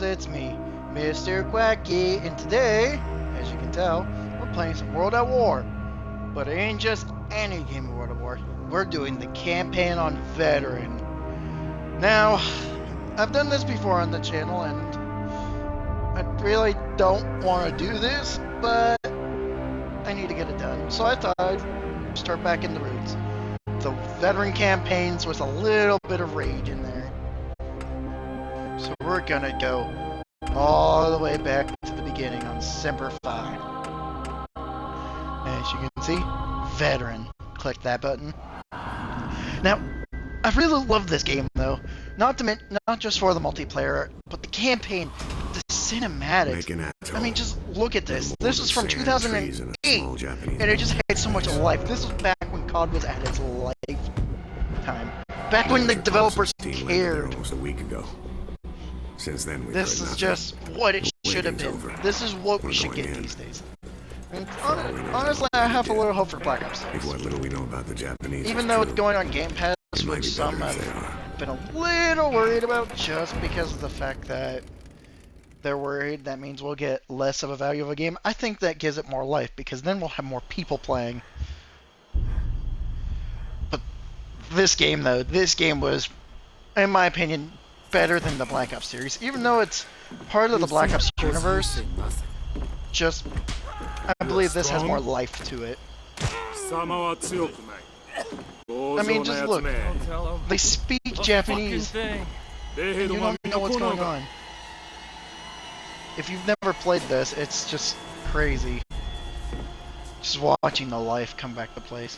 it's me, MrQuacky, and today, as you can tell, we're playing some World at War. But it ain't just any game of World at War. We're doing the campaign on Veteran. Now, I've done this before on the channel, and I really don't want to do this, but I need to get it done. So I thought I'd start back in the roots. The Veteran campaigns with a little bit of rage in there. So we're gonna go all the way back to the beginning on Semper Fi. As you can see, Veteran. Click that button. Now, I really love this game though. Not just for the multiplayer, but the campaign, the cinematics. I mean, just look at this. This is from 2008, and it just had so much life. This was back when COD was at its lifetime. Back when the developers cared. Almost a week ago. Since then, this is just what it should have been. This is what we should get these days. And honestly, I have a little hope for Black Ops 6. What little we know about the Japanese. Even though it's going on Game Pass, which some have been a little worried about, just because of the fact that they're worried that means we'll get less of a value of a game. I think that gives it more life, because then we'll have more people playing. But this game, though, this game was, in my opinion, better than the Black Ops series. Even though it's part of the Black Ops universe, just, I believe this has more life to it. I mean, just look. They speak Japanese. And you don't know what's going on. If you've never played this, it's just crazy. Just watching the life come back to place.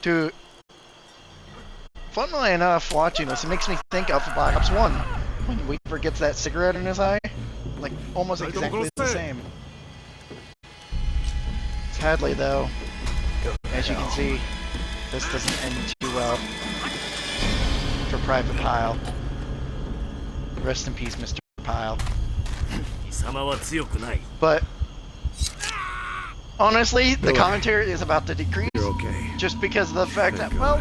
Dude, funnily enough, watching this, it makes me think of Black Ops 1. When Weaver gets that cigarette in his eye. Like, almost exactly the same. Sadly, though, as you can see, this doesn't end too well for Private Pyle. Rest in peace, Mr. Pyle. But honestly, the commentary is about to decrease. You're okay. Just because of the fact that, well,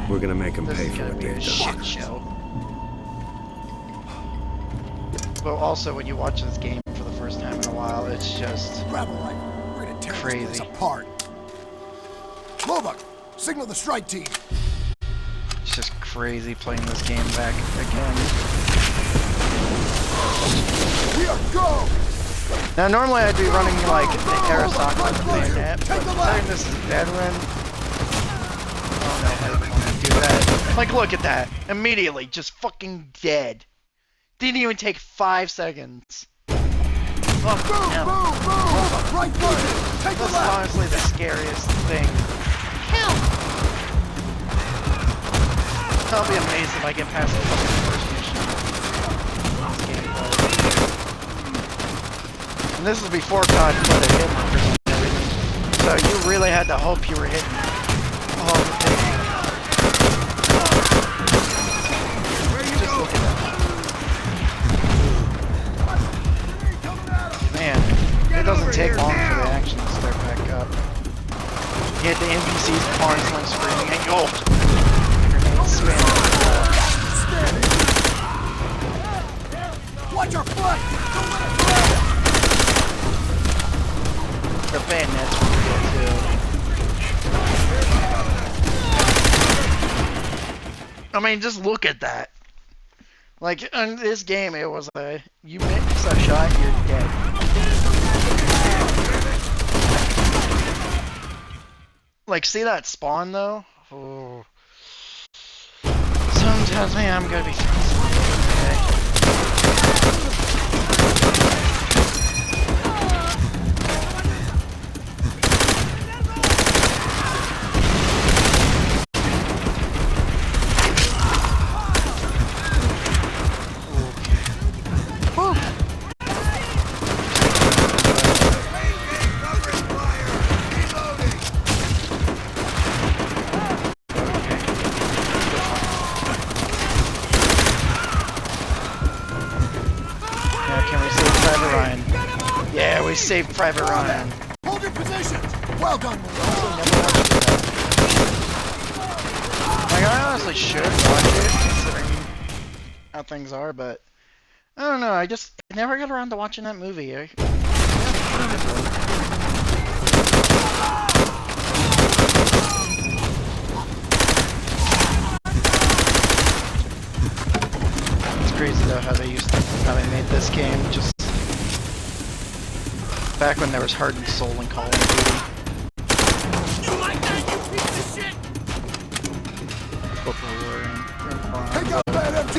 we're gonna make them this pay is for gonna what be a they've shit done. show. But also, when you watch this game for the first time in a while, it's just crazy. Apart. Slovak, signal the strike team. It's just crazy playing this game back again. We are go. Now, normally I'd be running like the Arasaka with the bayonet, but playing this is Veteran. Oh no, I don't want to do that. Like, look at that. Immediately, just fucking dead. Didn't even take 5 seconds. Fuck hell. Right button. Take the That's left. honestly the scariest thing. Hell! I'll be amazed if I get past the fucking first mission. And this is before COD put a hit marker on everything. So you really had to hope you were hitting all the things. Just look at that. Man, it doesn't take long for the action to start back up. You get the NPCs constantly screaming at you. Oh! Grenades spamming. Watch your flank. Their bayonets were good too. I mean, just look at that. Like, in this game, it was a, you miss a shot, you're dead. Like, see that spawn, though? Oh. Something tells me I'm gonna be throwing something, okay? Yeah, we saved Private Ryan. Hold your positions. Well done, Marine. Like, I honestly should watch it, considering how things are, but I don't know. I never got around to watching that movie. It's crazy though how they made this game just back when there was heart and soul in Call of Duty. You like that, you piece of shit? Football war and Take out that MG!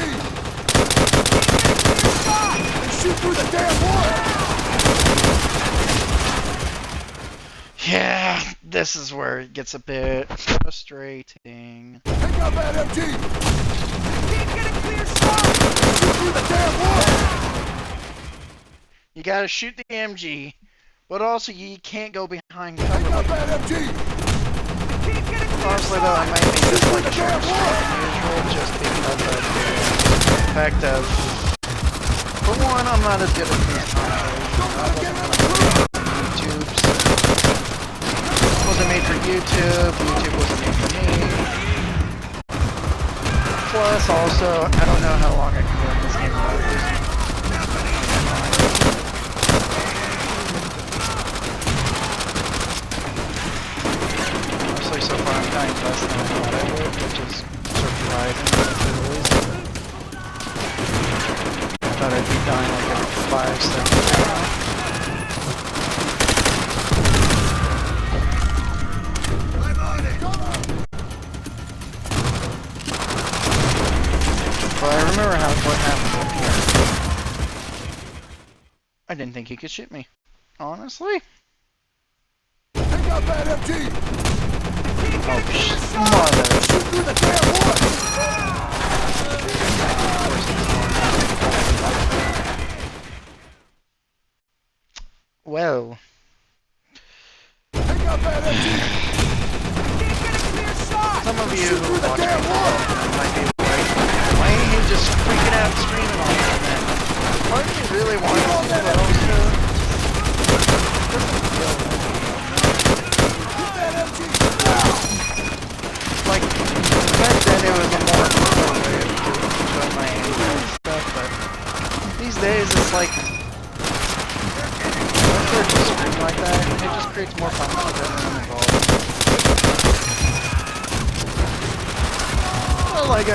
And shoot through the damn wall! yeah, this is where it gets a bit frustrating. Take out that MG! Can't get a clear shot! Shoot through the damn wall! You gotta shoot the MG, but also you can't go behind cover. Take out that MG! Honestly though, I might make this like a shorter stream than usual, just because of the fact of, for one, I'm not as good at these YouTubes. Wasn't made for YouTube, YouTube wasn't made for me. Plus, also, I don't know how long I can run this game without losing. So far I'm dying less than I thought I would, which is surprising to say the least. I thought I'd be dying like every 5 seconds now. I'm on it! Well, I remember what happened up here. I didn't think he could shoot me. Honestly? Take out that MG! Oh, mother. Shoot through the damn wall! Well. Take out that MG! Some of you who watch me might be like, why ain't he just freaking out screaming all the time? Why do you really want to do that also? Like, back then it was a more fun way of showing my anger and stuff, but these days it's like, once they're just screaming like that, it just creates more fun with everyone involved. Well, like,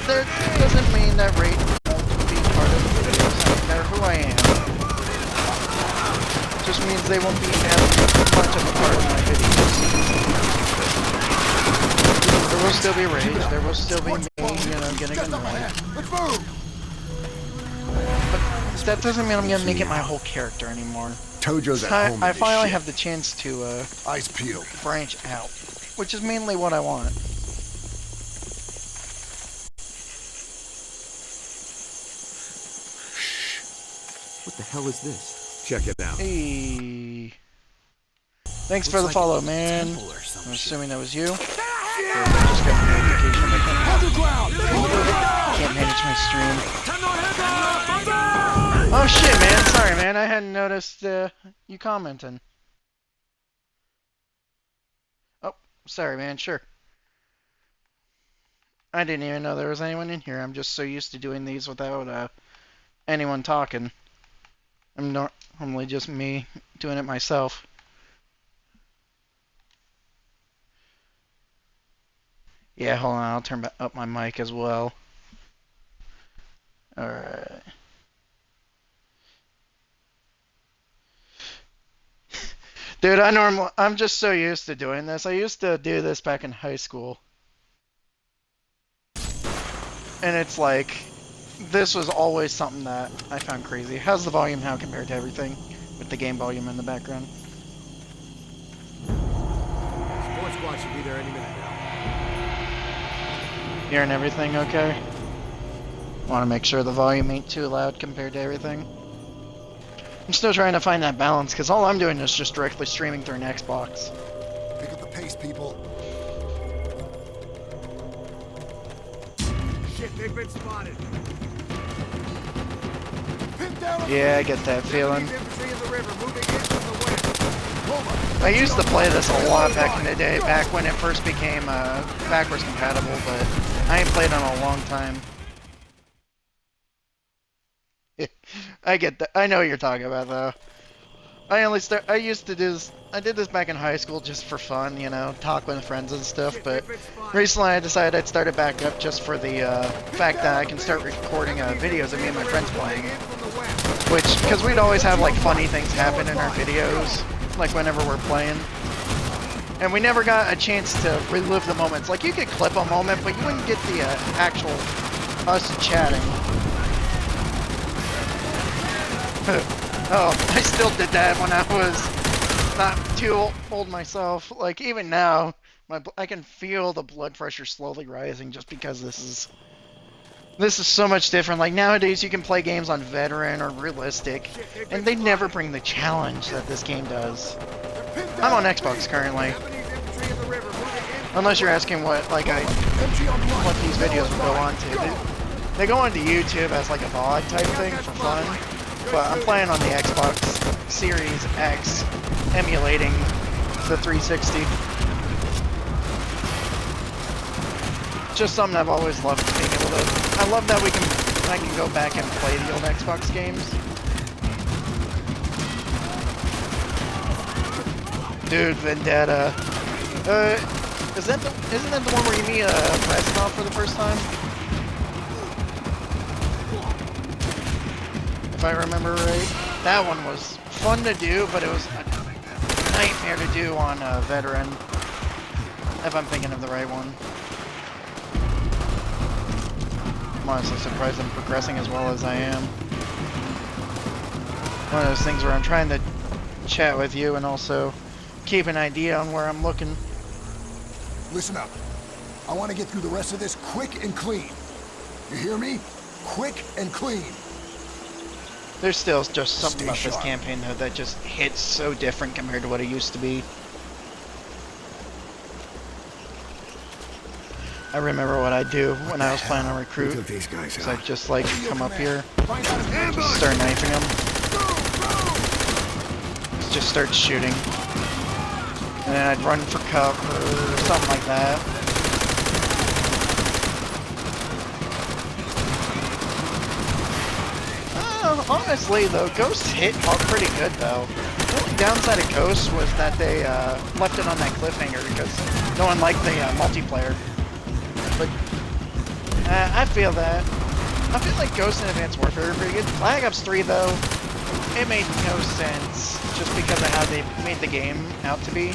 that doesn't mean that rate won't be part of the videos, no matter who I am. It just means they won't be as much of a part of my videos. There will still be rage, there will still be me, getting annoyed. Let's move! But that doesn't mean I'm gonna make it my whole character anymore. Tojo's at home. I finally have the chance to Eyes peeled. branch out, which is mainly what I want. What the hell is this? Check it out. Hey. Thanks for the follow, man. I'm assuming that was you. Just got the notification. Can't manage my stream. Oh shit, man. Sorry, man. I hadn't noticed you commenting. Oh, sorry, man. Sure. I didn't even know there was anyone in here. I'm just so used to doing these without anyone talking. I'm normally just me doing it myself. Yeah, hold on, I'll turn up my mic as well. Alright. Dude, I'm just so used to doing this. I used to do this back in high school. And it's like, this was always something that I found crazy. How's the volume now compared to everything? With the game volume in the background. Sports squad should be there any minute now. Hearing everything okay? Want to make sure the volume ain't too loud compared to everything. I'm still trying to find that balance, because all I'm doing is just directly streaming through an Xbox. Pick up the pace, people. Shit, they've been spotted. Pin down. Yeah, I get that feeling. Infantry in the river, moving in from the west. I used to play this a lot back in the day, back when it first became backwards compatible, but I ain't played in a long time. I get that. I know what you're talking about though. I used to do this. I did this back in high school just for fun, you know, talk with friends and stuff. But recently, I decided I'd start it back up just for the fact that I can start recording videos of me and my friends playing. Which, because we'd always have like funny things happen in our videos, like whenever we're playing. And we never got a chance to relive the moments. Like you could clip a moment, but you wouldn't get the actual us chatting. Oh, I still did that when I was not too old myself. Like, even now, I can feel the blood pressure slowly rising just because this is so much different. Like, nowadays you can play games on Veteran or Realistic, and they never bring the challenge that this game does. I'm on Xbox currently. Unless you're asking what these videos will go on to. They go onto YouTube as like a VOD type thing for fun. But I'm playing on the Xbox Series X, emulating the 360. Just something I've always loved, being able to. I love that I can go back and play the old Xbox games. Dude, Vendetta. Isn't that the one where you meet Reznov for the first time? If I remember right. That one was fun to do, but it was a nightmare to do on Veteran. If I'm thinking of the right one. I'm honestly surprised I'm progressing as well as I am. One of those things where I'm trying to chat with you and also keep an idea on where I'm looking. Listen up. I want to get through the rest of this quick and clean. You hear me? Quick and clean. There's still just something about this campaign though that just hits so different compared to what it used to be. I remember what I'd do when I was playing on Recruit. So I'd just like come up here, just start knifing them, just start shooting, and then I'd run for cover or something like that. Honestly though, Ghosts hit pretty good though. The only downside of Ghosts was that they left it on that cliffhanger because no one liked the multiplayer. But I feel that. I feel like Ghosts and Advanced Warfare are pretty good. Black Ops 3 though, it made no sense just because of how they made the game out to be.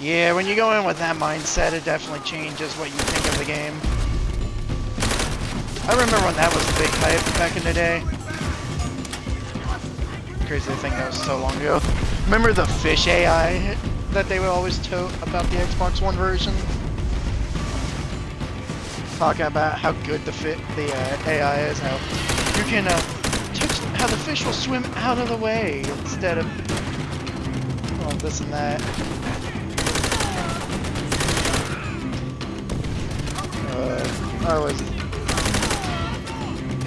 Yeah, when you go in with that mindset, it definitely changes what you think of the game. I remember when that was a big hype back in the day. Crazy to think that was so long ago. Remember the fish AI that they would always tote about the Xbox One version? Talking about how good the AI is, how you can how the fish will swim out of the way instead of this and that.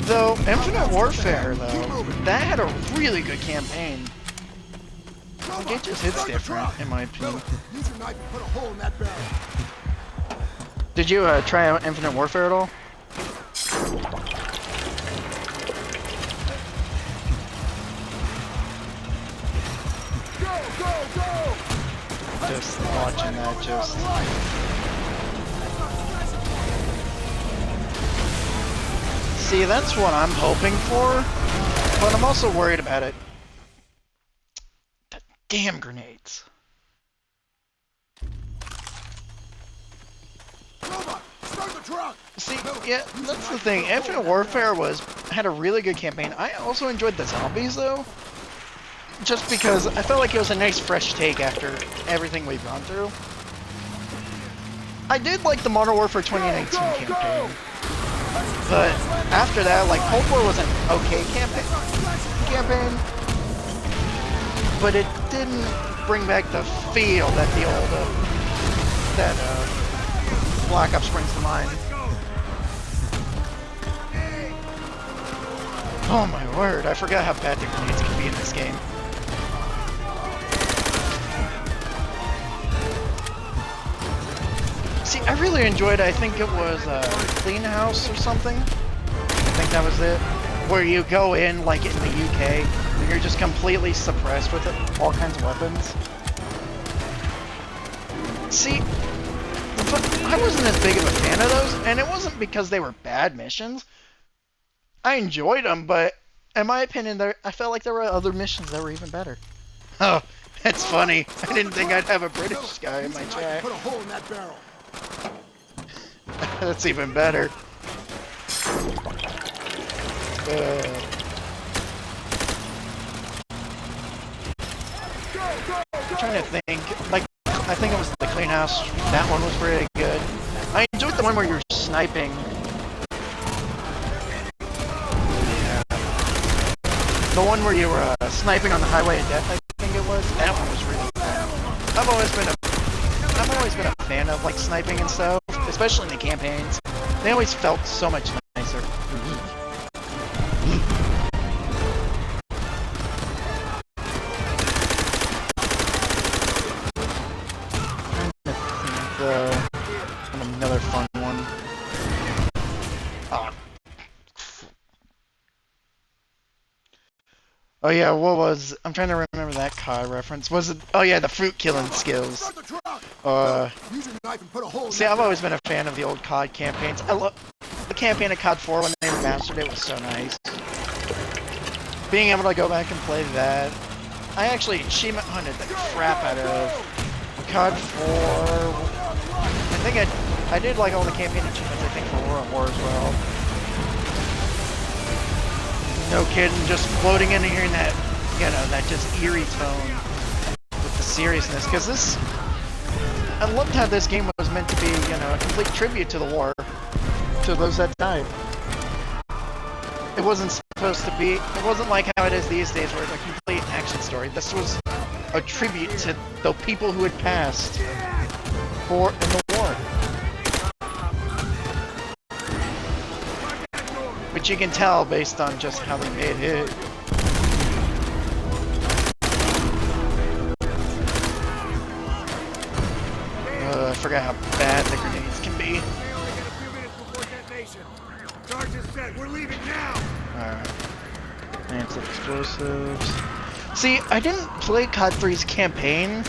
Though Infinite Warfare though, that had a really good campaign. Like it just hits different, in my opinion. Did you try out Infinite Warfare at all? Just watching that, just. See, that's what I'm hoping for, but I'm also worried about it. The damn grenades. See, yeah, that's the thing. Infinite Warfare had a really good campaign. I also enjoyed the zombies, though. Just because I felt like it was a nice fresh take after everything we've gone through. I did like the Modern Warfare 2019 campaign. But after that, like, Cold War was an okay campaign, but it didn't bring back the feel that the old, Black Ops brings to mind. Oh my word, I forgot how bad the grenades can be in this game. See, I really enjoyed, I think it was Clean House or something. I think that was it. Where you go in, like in the UK, and you're just completely suppressed with all kinds of weapons. See, I wasn't as big of a fan of those, and it wasn't because they were bad missions. I enjoyed them, but in my opinion, I felt like there were other missions that were even better. Oh, that's funny. I didn't think I'd have a British guy in my chat. Put a hole in that barrel. That's even better. I'm trying to think. Like, I think it was the Clean House. That one was pretty good. I enjoyed the one where you're sniping. Yeah. The one where you were sniping on the Highway of Death, I think it was. That one was really good. I've always been a fan of like sniping and stuff, especially in the campaigns. They always felt so much nicer. Another fun one. Oh yeah, what was... I'm trying to remember that COD reference. Was it... Oh yeah, the fruit killing skills. See, I've always been a fan of the old COD campaigns. I love... The campaign of COD 4 when they remastered it was so nice. Being able to go back and play that. I actually achievement hunted the crap out of COD 4... I think I did like all the campaign achievements, I think, for World War as well. No kidding, just floating in and hearing that, you know, that just eerie tone with the seriousness. Because this, I loved how this game was meant to be, you know, a complete tribute to the war, to those that died. It wasn't supposed to be, it wasn't like how it is these days where it's a complete action story. This was a tribute to the people who had passed in the war. Which you can tell based on just how they made it. I forgot how bad the grenades can be. Alright. Anti-explosives. See, I didn't play COD 3's campaign.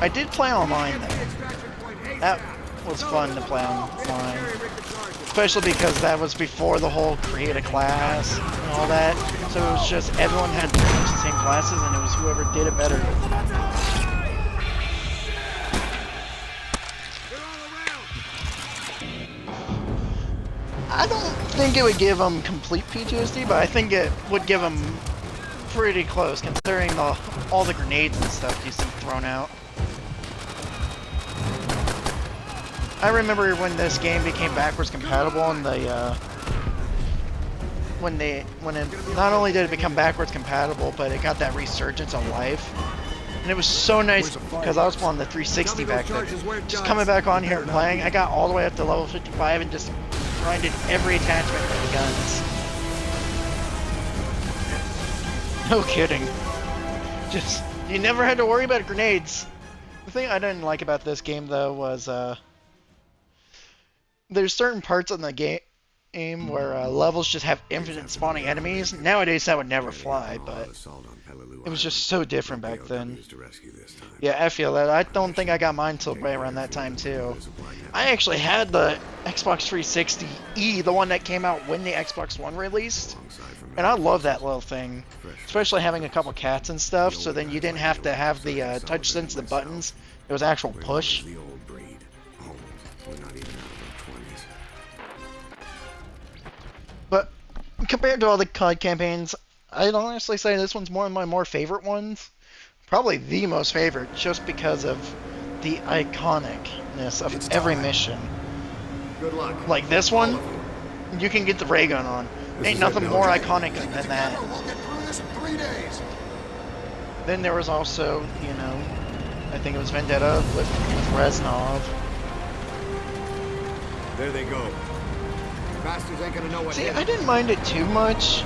I did play online though. That was fun to play online. Especially because that was before the whole create a class and all that. So it was just everyone had pretty much the same classes and it was whoever did it better. I don't think it would give them complete PTSD, but I think it would give them pretty close considering all the grenades and stuff you see thrown out. I remember when this game became backwards compatible and when it not only did it become backwards compatible, but it got that resurgence of life. And it was so nice because I was playing the 360 back then. Just coming back on here and playing, I got all the way up to level 55 and just grinded every attachment for the guns. No kidding. Just, you never had to worry about grenades. The thing I didn't like about this game though was, there's certain parts in the game where levels just have infinite spawning enemies. Nowadays that would never fly, but it was just so different back then. Yeah, I feel that. I don't think I got mine till right around that time too. I actually had the Xbox 360E, the one that came out when the Xbox One released. And I love that little thing. Especially having a couple cats and stuff, so then you didn't have to have the touch sensitive buttons. It was actual push. But compared to all the COD campaigns, I'd honestly say this one's one of my more favorite ones. Probably the most favorite, just because of the iconicness of every mission. Good luck. Like this one, you can get the ray gun on. Ain't nothing more iconic than that. We'll get through this in 3 days. Then there was also, you know, I think it was Vendetta with Reznov. There they go. Bastards ain't gonna know what. See, I didn't mind it too much.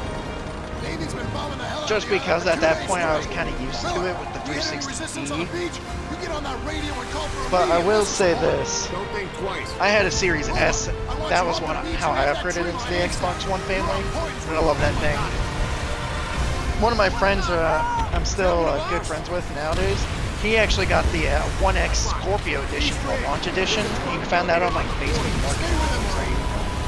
Navy's been bombing the hell out Just of the because island at for that 2 point I was days kind of used to it with the You get any resistance on the 360E. beach? You get on that radio and call for But I immediate will missile say support. this. Don't think twice. I had a Series S. That was how I upgraded upgraded into the Xbox One family. And I love that thing. One of my friends I'm still good friends with nowadays, he actually got the 1X Scorpio edition, the launch edition. He found that on like Facebook Marketplace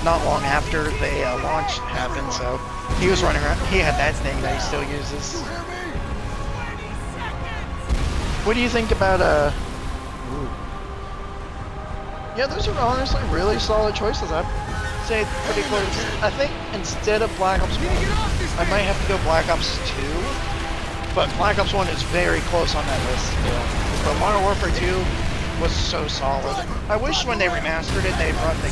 not long after the launch happened, so he was running around. He had that thing that he still uses. What do you think about Yeah, those are honestly really solid choices. I'd say pretty close. I think instead of Black Ops 1, I might have to go Black Ops 2. But Black Ops 1 is very close on that list still. But Modern Warfare 2 was so solid. I wish when they remastered it, they brought the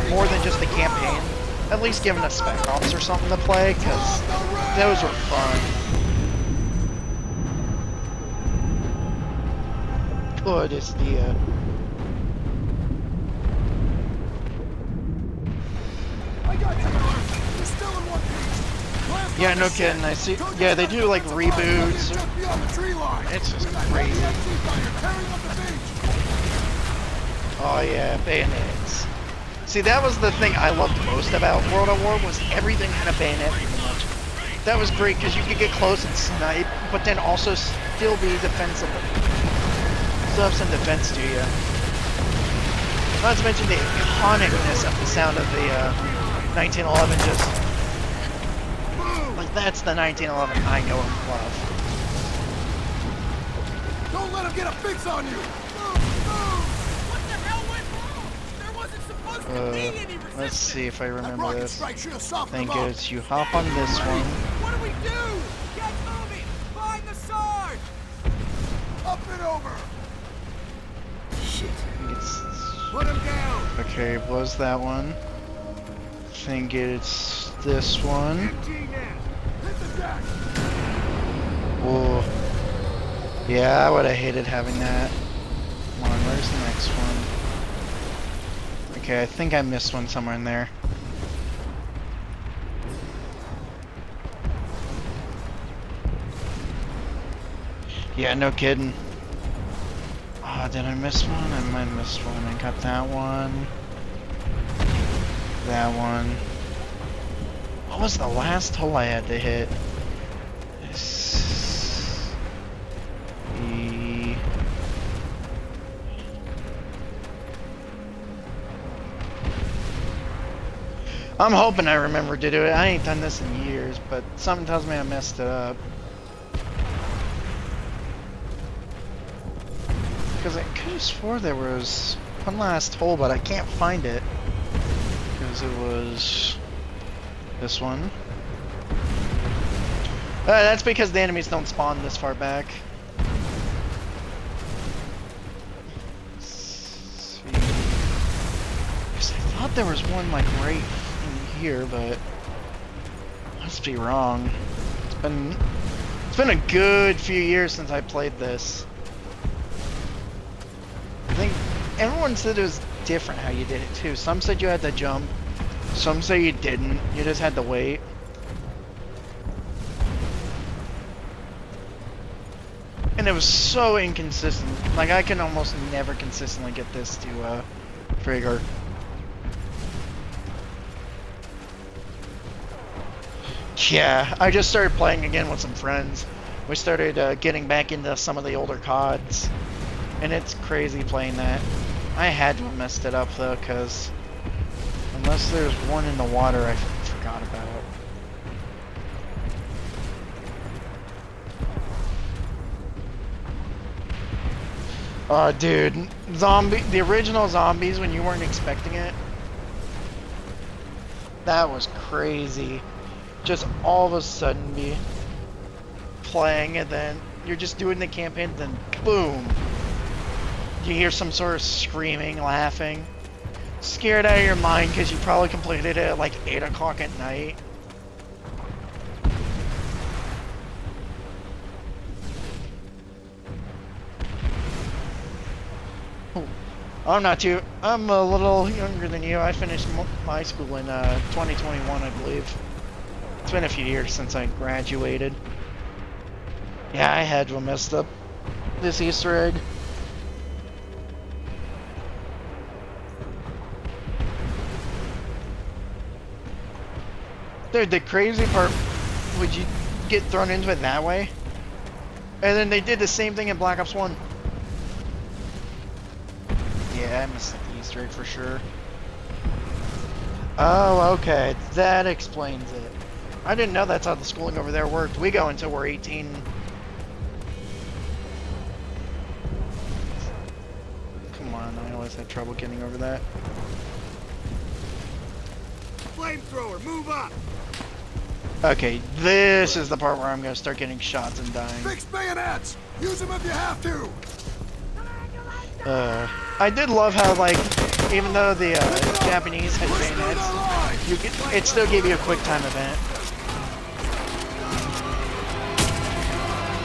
more than just the campaign. At least giving us Spec Ops or something to play, because those were fun. Good is the Yeah, no kidding. I see. Yeah, they do like reboots. It's just crazy. Oh yeah, bayonets. See, that was the thing I loved most about World at War was everything had a bayonet pretty much. That was great because you could get close and snipe, but then also still be defensible. Still have some defense to you. Not to mention the iconicness of the sound of the 1911 just. Like, that's the 1911 I know and love. Don't let him get a fix on you! What the hell went wrong? There wasn't supposed to be any resistance. Let's see if I remember this. I Thank think it's you hop on this one. What do we do? Get moving! Find the Sarge! Up and over! Shit. Put him down! Okay, was that one? I think it's this one. Oh, yeah, I would have hated having that. Come on, where's the next one? Okay, I think I missed one somewhere in there. Yeah, no kidding. Oh, did I miss one? I might have missed one. I got that one. That one. What was the last hole I had to hit? I'm hoping I remember to do it. I ain't done this in years, but something tells me I messed it up. Because I could have swore there was one last hole, but I can't find it. Because it was this one. That's because the enemies don't spawn this far back. Let's see. Because I thought there was one like right in here, but I must be wrong. It's been a good few years since I played this. I think everyone said it was different how you did it too. Some said you had to jump. Some say you didn't. You just had to wait. And it was so inconsistent. Like, I can almost never consistently get this to trigger. Yeah, I just started playing again with some friends. We started getting back into some of the older CODs. And it's crazy playing that. I had to have messed it up though, because unless there's one in the water I forgot about. Oh, dude, the original zombies when you weren't expecting it. That was crazy. Just all of a sudden be playing and then you're just doing the campaign and then boom. You hear some sort of screaming, laughing. Scared out of your mind because you probably completed it at like 8 o'clock at night. I'm a little younger than you. I finished my school in 2021, I believe. It's been a few years since I graduated. Yeah, I had to have messed up this Easter egg. Dude, the crazy part, would you get thrown into it that way? And then they did the same thing in Black Ops 1. Yeah, I missed the Easter egg for sure. Oh, okay. That explains it. I didn't know that's how the schooling over there worked. We go until we're 18. Come on, I always have trouble getting over that. Flamethrower, move up! Okay, this is the part where I'm gonna start getting shots and dying. Fixed bayonets! Use them if you have to! I did love how, like, even though the Japanese had bayonets, it still gave you a quick time event.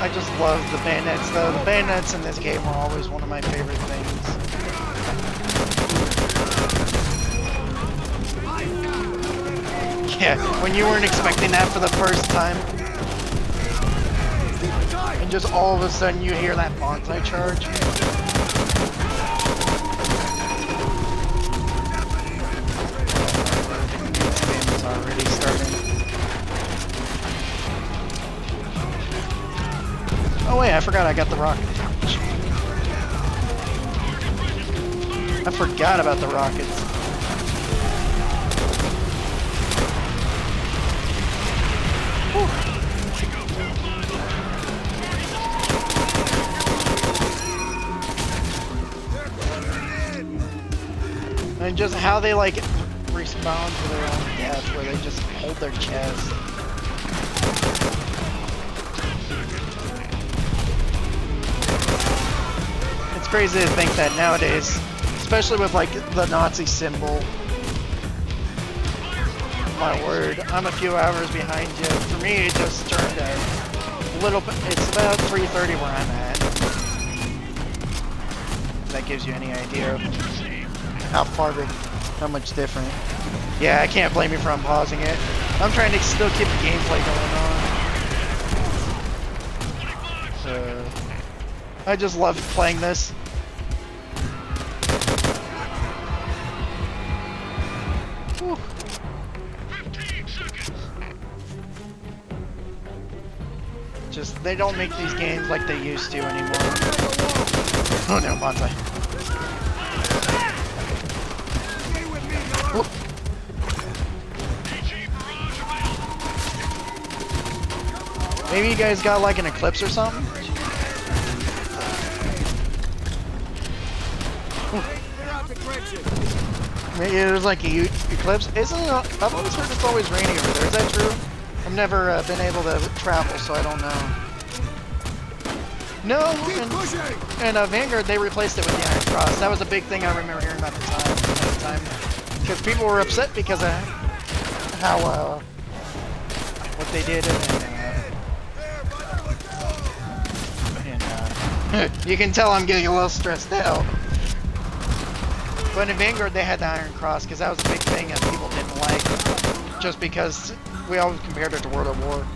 I just love the bayonets, though. The bayonets in this game were always one of my favorite things. Yeah, when you weren't expecting that for the first time, and just all of a sudden you hear that bonsai charge. Already starting. Oh wait, I forgot I got the rocket. I forgot about the rockets. Whew. And just how they like respond to their own death, where they just hold their chest. It's crazy to think that nowadays, especially with like the Nazi symbol. My word, I'm a few hours behind you. For me, it just turned a little bit. It's about 3:30 where I'm at. If that gives you any idea of how much different. Yeah, I can't blame you for unpausing it. I'm trying to still keep the gameplay going on. I just love playing this. Whew. Just, they don't make these games like they used to anymore. Oh no, bonsai. Whoop. Maybe you guys got like an eclipse or something? Maybe there's like a eclipse. Isn't it? I've always heard it's always raining over there. Is that true? I've never been able to travel, so I don't know. No, and Vanguard, they replaced it with the Iron Cross. That was a big thing I remember hearing about at the time. Because people were upset because of how, what they did, and you can tell I'm getting a little stressed out. But in Vanguard, they had the Iron Cross, because that was a big thing that people didn't like, just because we always compared it to World of War.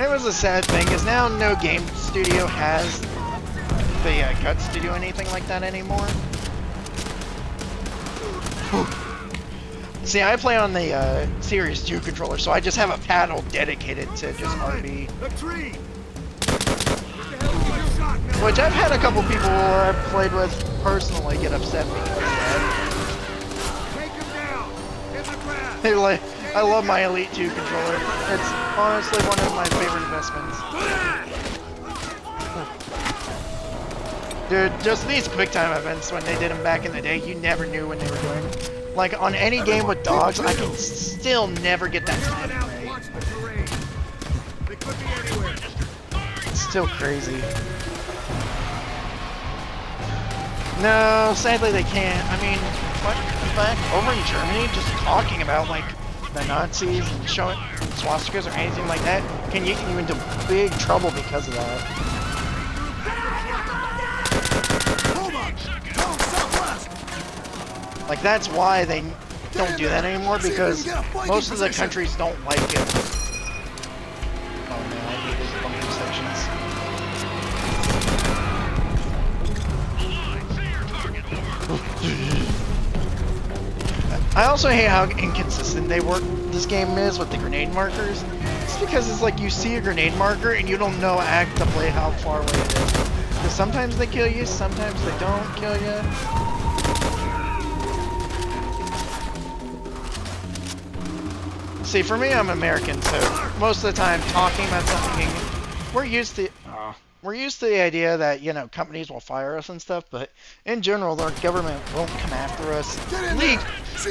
It was a sad thing, is now no game studio has the guts to do anything like that anymore. See, I play on the Series 2 controller, so I just have a paddle dedicated to just RB. Which I've had a couple people who I've played with personally get upset because of that. They're like, I love my Elite 2 controller. It's honestly one of my favorite investments. Dude, just these quick time events, when they did them back in the day, you never knew when they were doing. Like, on any game with dogs, I can still never get that timing right. It's still crazy. No, sadly they can't. I mean, back over in Germany, just talking about, like, the Nazis and showing swastikas or anything like that can get you into big trouble because of that. Hold on! Go southwest! Like, that's why they don't do that anymore, because most of the countries don't like it. Oh man, I hate these bunker sections. I also hate how inconsistent this game is with the grenade markers. It's because it's like you see a grenade marker and you don't know actively how far away it is. Because sometimes they kill you, sometimes they don't kill you. See, for me, I'm American, so most of the time talking about something, we're used to the idea that, you know, companies will fire us and stuff, but in general, our government won't come after us.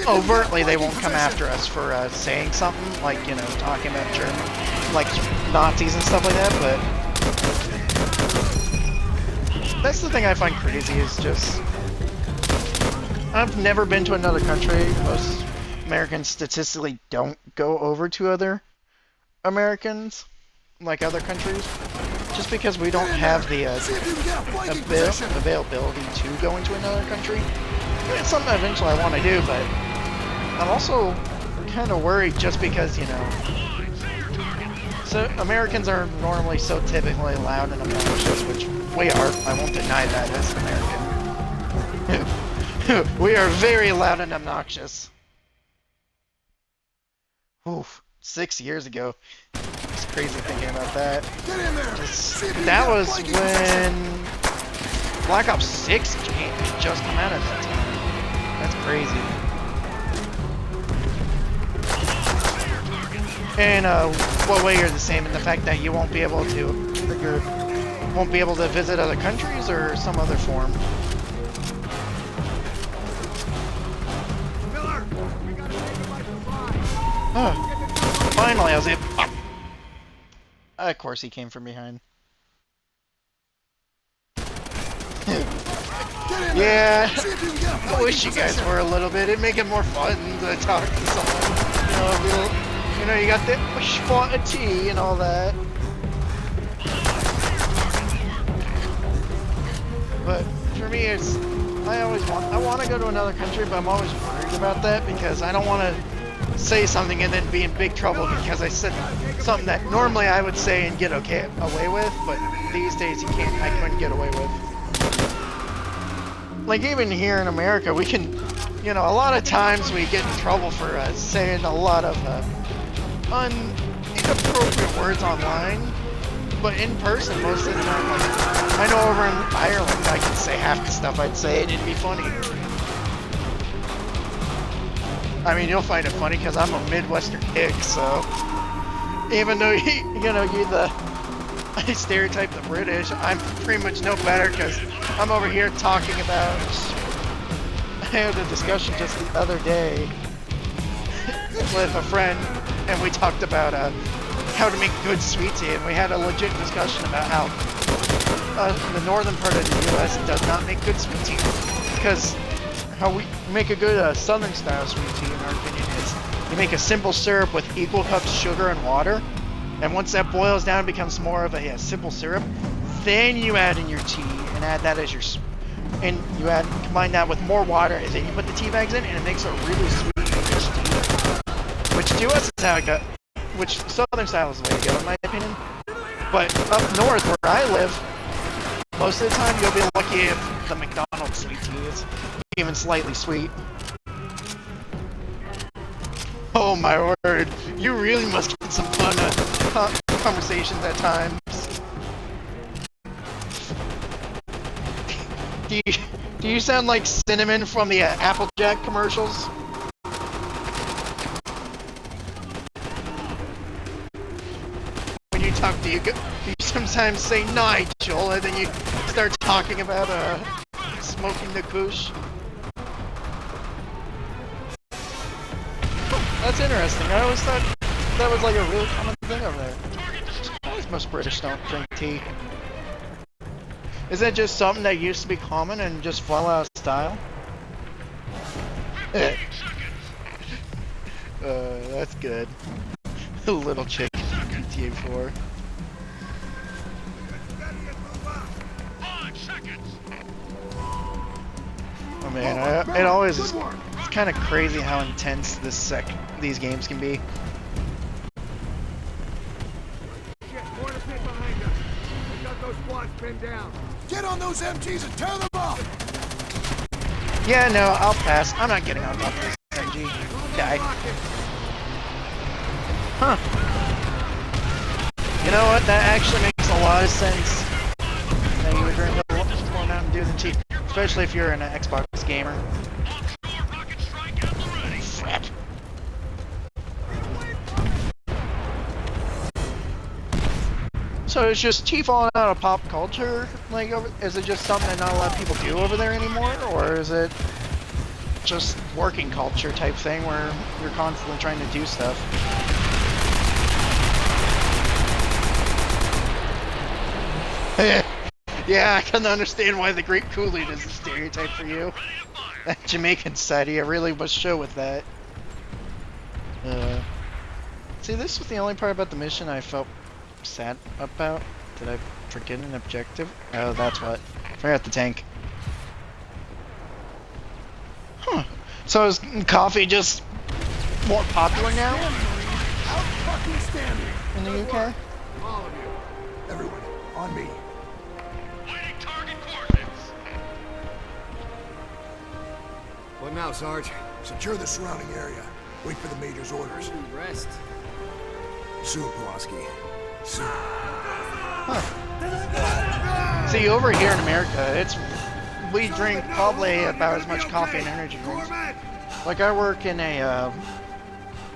Overtly, they won't come after us for saying something, like, you know, talking about German, like Nazis and stuff like that, but that's the thing I find crazy is just, I've never been to another country. Most Americans statistically don't go over to other Americans, like other countries, just because we don't have the availability to go into another country. I mean, it's something eventually I want to do, but I'm also kind of worried just because, you know, so Americans are normally so typically loud and obnoxious, which we are. I won't deny that as an American. We are very loud and obnoxious. Oof, 6 years ago. It's crazy thinking about that. That was when Black Ops 6 had just come out at that time. That's crazy. And what way you're the same in the fact that you won't be able to visit other countries or some other form. Finally, I was able. Of course, he came from behind. Yeah, I wish you guys were a little bit. It'd make it more fun to talk to someone. You know, you got the spot of tea and all that. But for me, it's I want to go to another country, but I'm always worried about that because I don't want to say something and then be in big trouble because I said something that normally I would say and get away with, but these days I couldn't get away with. Like even here in America, we can, you know, a lot of times we get in trouble for saying a lot of inappropriate words online, but in person most of the time, like, I know over in Ireland I can say half the stuff I'd say and it'd be funny. I mean, you'll find it funny because I'm a Midwestern hick, so even though I stereotype the British, I'm pretty much no better because I'm over here talking about. I had a discussion just the other day with a friend, and we talked about how to make good sweet tea, and we had a legit discussion about how the northern part of the U.S. does not make good sweet tea because. How we make a good southern style sweet tea, in our opinion, is you make a simple syrup with equal cups of sugar and water, and once that boils down and becomes more of a simple syrup, then you add in your tea and add that as your, and you combine that with more water, and then you put the tea bags in, and it makes a really sweet rich tea. Which to us is how it got, which southern style is the way to go, in my opinion. But up north where I live, most of the time you'll be lucky if the McDonald's sweet tea is even slightly sweet. Oh my word, you really must get some fun conversations at times. Do you sound like Cinnamon from the Applejack commercials? When you talk, do you sometimes say Nigel and then you start talking about smoking the kush? That's interesting. I always thought that was like a really common thing over there. Most British don't drink tea. Is that just something that used to be common and just fell out of style? That's good. Little chick GTA 4. Oh man, it always is, it's kind of crazy how intense these games can be. Shit, more to pit behind us. We got those squads pinned down. Get on those MGs and tear them up! Yeah, no, I'll pass. I'm not getting on top of this MG guy. Huh. You know what? That actually makes a lot of sense. That you would drink a lot more Mountain Dew than tea. Especially if you're an Xbox gamer. Shit. So it's just tea falling out of pop culture? Like, is it just something that not a lot of people do over there anymore? Or is it just working culture type thing where you're constantly trying to do stuff? Yeah, I can understand why the Great Kool-Aid is a stereotype for you. That Jamaican side of you really must show with that. See, this was the only part about the mission I felt sad about. Did I forget an objective? Oh, that's what. Forgot the tank. Huh. So is coffee just more popular now in the UK? All of you. Everyone, on me. What now, Sarge? Secure the surrounding area. Wait for the Major's orders. Rest. Soon, Pulaski. Soon. See, over here in America, we drink probably about as much coffee and energy drinks. Like, I work in a,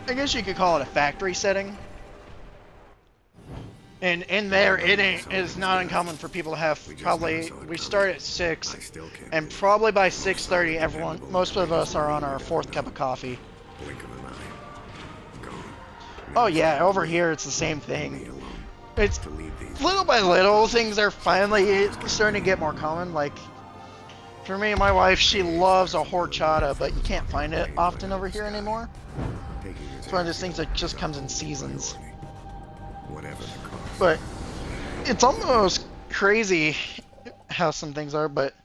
I guess you could call it a factory setting. And in there, it's not uncommon for people to have probably, we start at 6, and probably by 6:30, most of us are on our 4th cup of coffee. Blink of an eye. Gone. Oh yeah, over here it's the same thing. It's To lead these. little by little, things are finally starting to get more common. Like, for me and my wife, she loves a horchata, but you can't find it often over here anymore. It's one of those things that just comes in seasons. Whatever the cost. But it's almost crazy how some things are. But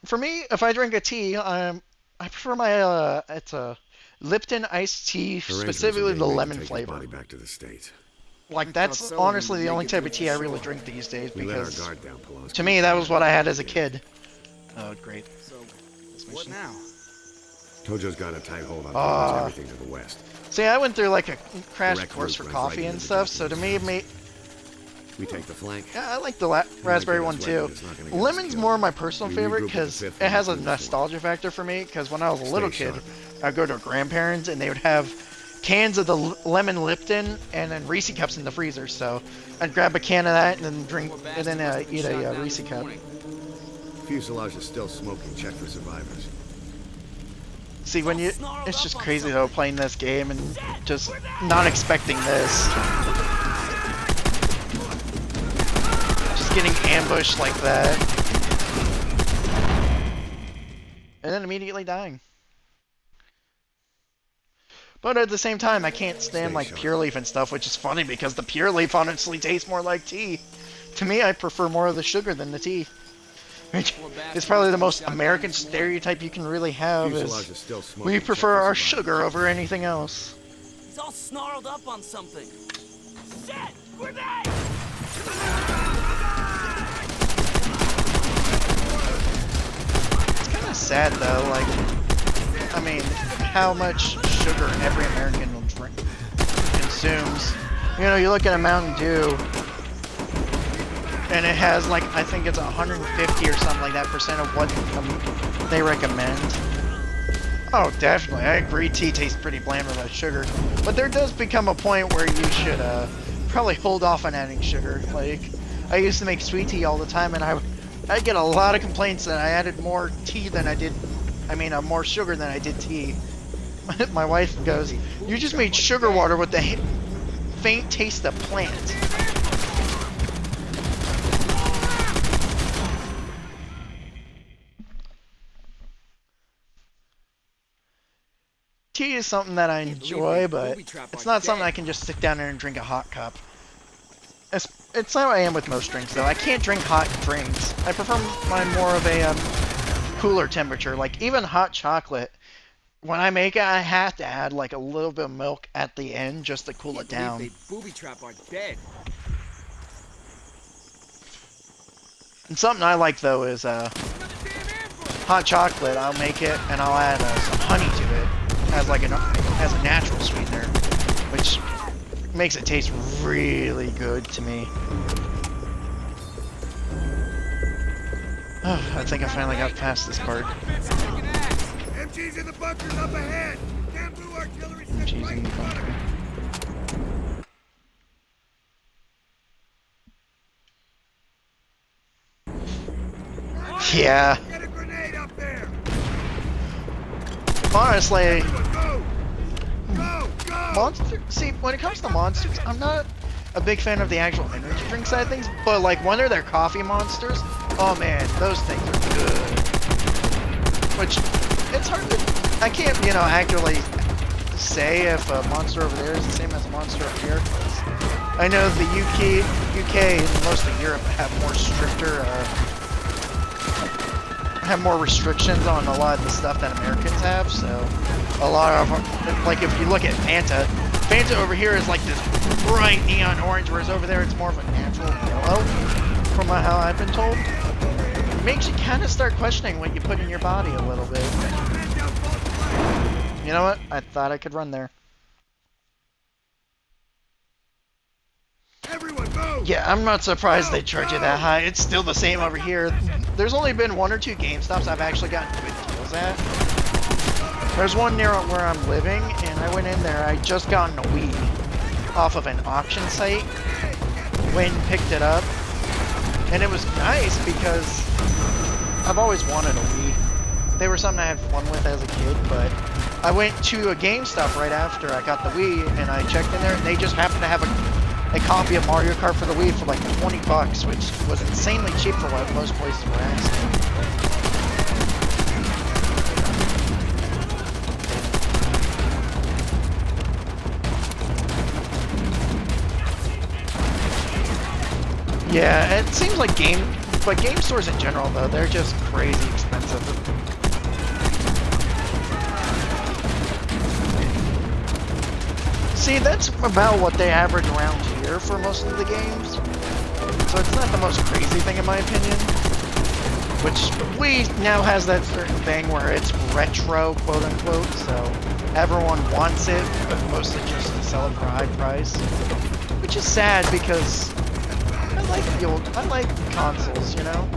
for me, if I drink a tea, I prefer my it's a Lipton iced tea, specifically the lemon flavor. Body back to the States. Like, that's honestly the only type of tea I really drink these days, We let our because guard down, Pulaski. to me that was what I had as a kid. Oh, great. So, what now? Tojo's got a tight hold on everything to the west. See, I went through like a crash Direct course for route runs coffee right and into stuff, the so to me, We take the flank. yeah, I like the raspberry one too. Lemon's more my personal favorite because it has a nostalgia factor for me, because when I was a little kid, I'd go to grandparents and they would have cans of the lemon Lipton and then Reese cups in the freezer, so I'd grab a can of that and then drink, and then eat a Reese cup. Fuselage is still smoking. Check for survivors. See, it's just crazy though, playing this game and just not expecting this. Just getting ambushed like that. And then immediately dying. But at the same time, I can't stand like Pure Leaf and stuff, which is funny because the Pure Leaf honestly tastes more like tea. To me, I prefer more of the sugar than the tea. It's probably the most American stereotype you can really have, Fuselage is is still smoking. we Check prefer for our survivors. sugar over anything else. He's all snarled up on something. Shit! Grenade! It's kind of sad though, like, I mean, how much sugar every American will consumes. You know, you look at a Mountain Dew, and it has like, I think it's 150 or something like that % of what they recommend. Oh, definitely. I agree. Tea tastes pretty bland without sugar, but there does become a point where you should probably hold off on adding sugar. Like, I used to make sweet tea all the time, and I get a lot of complaints that I added more tea than I did. I mean, more sugar than I did tea. My wife goes, "You just made sugar water with the faint taste of plant." tea is something that I enjoy, but it's not something I can just sit down there and drink a hot cup. It's how I am with most drinks, though. I can't drink hot drinks. I prefer mine more of a cooler temperature. Like, even hot chocolate, when I make it, I have to add, like, a little bit of milk at the end just to cool it down. They booby trap our dead. And something I like, though, is hot chocolate. I'll make it, and I'll add some honey to it as, like, as a natural sweetener, which makes it taste really good to me. Oh, I think I finally got past this part. MG's in the bunkers up ahead. Bamboo artillery sits MG's right in the in front of bunker. it. Yeah. Get a grenade up there. Honestly, Everyone, go. Go. Go. monster. See, when it comes to monsters, I'm not a big fan of the actual energy drink side of things, but like when they're coffee monsters, oh man, those things are good. Which, it's hard to, I can't, you know, accurately say if a monster over there is the same as a monster up here. I know the UK and most of Europe have more stricter, have more restrictions on a lot of the stuff that Americans have, so a lot of, like if you look at Fanta over here is like this bright neon orange, whereas over there it's more of a natural yellow, from how I've been told. It makes you kind of start questioning what you put in your body a little bit. You know what? I thought I could run there. Everyone, go. Yeah, I'm not surprised they charge you that high. It's still the same over here. There's only been 1 or 2 GameStops I've actually gotten good deals at. There's one near where I'm living, and I went in there. I just gotten a Wii off of an auction site. Went and picked it up, and it was nice because I've always wanted a Wii. They were something I had fun with as a kid, but I went to a GameStop right after I got the Wii, and I checked in there, and they just happened to have a copy of Mario Kart for the Wii for like $20, which was insanely cheap for what most places were asking. Yeah, it seems like game stores in general, though, they're just crazy expensive. See, that's about what they average around here for most of the games. So it's not the most crazy thing in my opinion. Which, Wii now has that certain thing where it's retro, quote unquote, so everyone wants it, but mostly just to sell it for a high price. Which is sad because I like consoles, you know?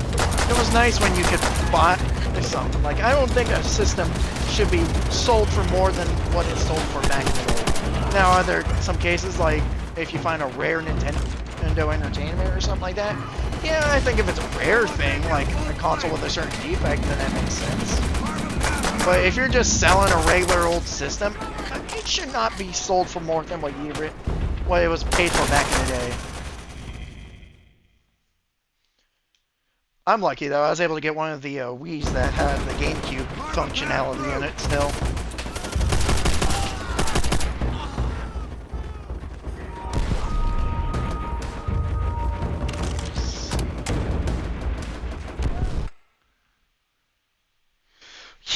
It was nice when you could buy something. Like, I don't think a system should be sold for more than what it's sold for back in the day. Now, are there some cases, like, if you find a rare Nintendo Entertainment or something like that? Yeah, I think if it's a rare thing, like a console with a certain defect, then that makes sense. But if you're just selling a regular old system, it should not be sold for more than what it was paid for back in the day. I'm lucky, though. I was able to get one of the Wiis that had the GameCube functionality in it still.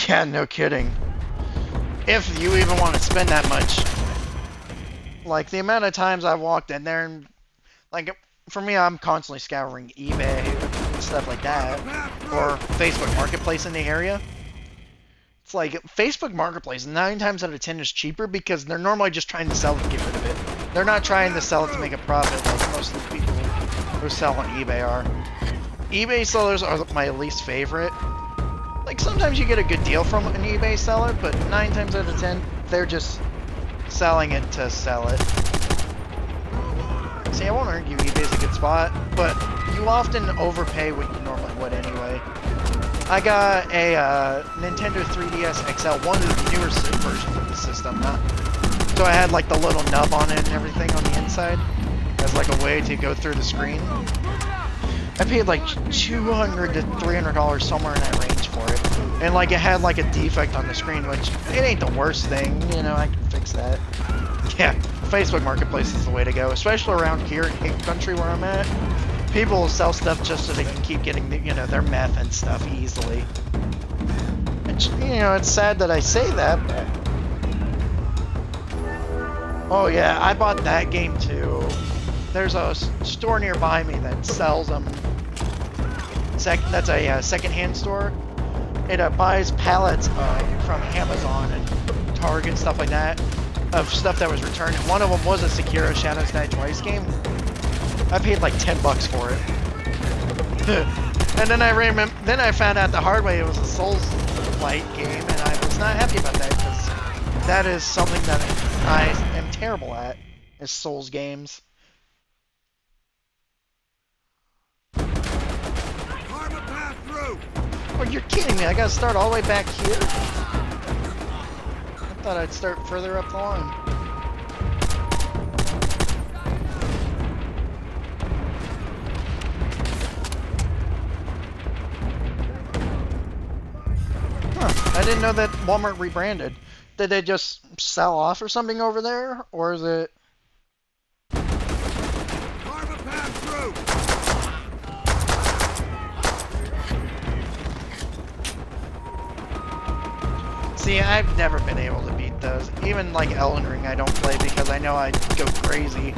Yeah, no kidding. If you even want to spend that much. Like, the amount of times I've walked in there and, like, for me, I'm constantly scouring eBay and stuff like that, or Facebook Marketplace in the area. It's like, Facebook Marketplace, 9 times out of 10 is cheaper because they're normally just trying to sell it to get rid of it. They're not trying to sell it to make a profit like most of the people who sell on eBay are. eBay sellers are my least favorite. Like, sometimes you get a good deal from an eBay seller, but 9 times out of 10, they're just selling it to sell it. See, I won't argue eBay's a good spot, but you often overpay what you normally would anyway. I got a Nintendo 3DS XL, one of the newer versions of the system, so I had like the little nub on it and everything on the inside, as like a way to go through the screen. I paid like $200 to $300 somewhere in that range for it. And like it had like a defect on the screen, which it ain't the worst thing, you know, I can fix that. Yeah, Facebook Marketplace is the way to go, especially around here in Hick Country where I'm at. People will sell stuff just so they can keep getting, you know, their meth and stuff easily. And, you know, it's sad that I say that, but... Oh yeah, I bought that game too. There's a store nearby me that sells them. That's a second-hand store. It buys pallets from Amazon and Target, stuff like that, of stuff that was returned. One of them was a Sekiro Shadows Die Twice game. I paid like $10 for it. And then I found out the hard way it was a Souls-like game, and I was not happy about that because that is something that I am terrible at, is Souls games. Oh, you're kidding me! I gotta start all the way back here? I thought I'd start further up the line. Huh, I didn't know that Walmart rebranded. Did they just sell off or something over there? Or is it... See, I've never been able to beat those. Even like Elden Ring I don't play because I know I'd go crazy.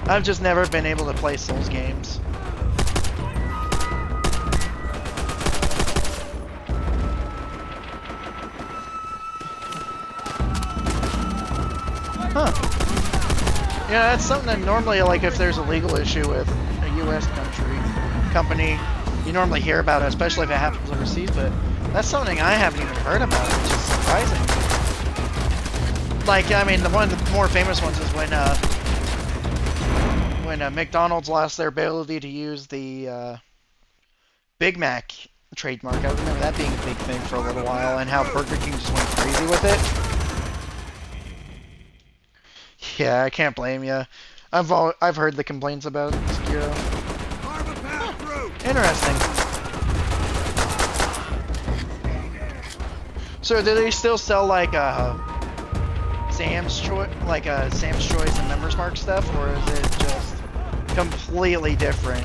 I've just never been able to play Souls games. Huh. Yeah, that's something that normally, like if there's a legal issue with a US company, you normally hear about it, especially if it happens overseas, but that's something I haven't even heard about, which is surprising. Like, I mean, one of the more famous ones is when McDonald's lost their ability to use the Big Mac trademark. I remember that being a big thing for a little while, and how Burger King just went crazy with it. Yeah, I can't blame you. I've heard the complaints about Sekiro. Interesting. So do they still sell like Sam's Choice and Members Mark stuff, or is it just completely different?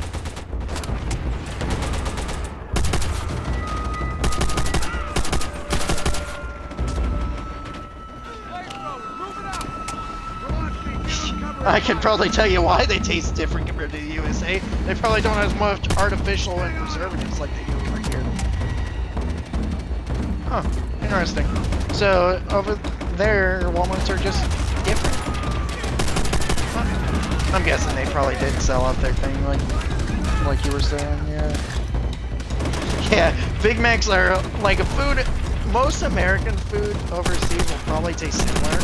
I can probably tell you why they taste different compared to the USA. They probably don't have as much artificial and preservatives like they do over here. Huh. Interesting. So, over there, Walmarts are just different. Huh. I'm guessing they probably did sell off their thing, like you were saying, yeah. Yeah, Big Macs are like a food. Most American food overseas will probably taste similar.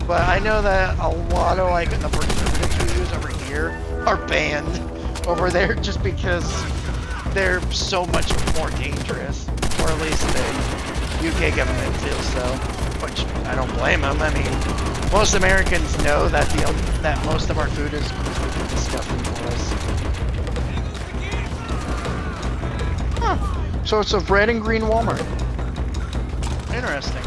But I know that a lot of like the preservatives we use over here are banned over there just because they're so much more dangerous, or at least the UK government feels so. Which I don't blame them. I mean, most Americans know that that most of our food is completely disgusting for us. Huh. So it's a red and green Walmart. Interesting.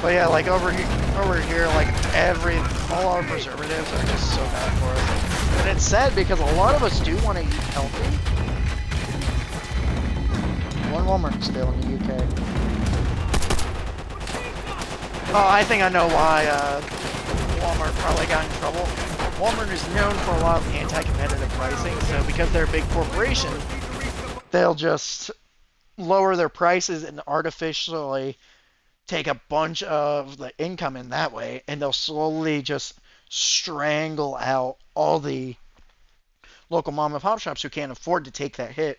But yeah, like over here, like all our preservatives are just so bad for us. And it's sad because a lot of us do want to eat healthy. One Walmart still in the UK. Oh, I think I know why Walmart probably got in trouble. Walmart is known for a lot of anti-competitive pricing, so because they're a big corporation, they'll just lower their prices and artificially take a bunch of the income in that way, and they'll slowly just strangle out all the local mom and pop shops who can't afford to take that hit.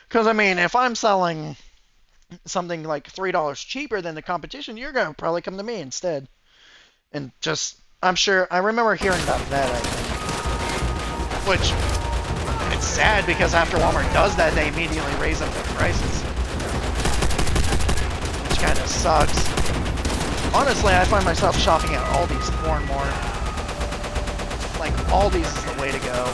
Because, I mean, if I'm selling something like $3 cheaper than the competition, you're going to probably come to me instead. And just, I'm sure, I remember hearing about that, I think. Which, it's sad because after Walmart does that, they immediately raise up their prices. Kind of sucks. Honestly, I find myself shopping at Aldi's more and more. Like, Aldi's is the way to go.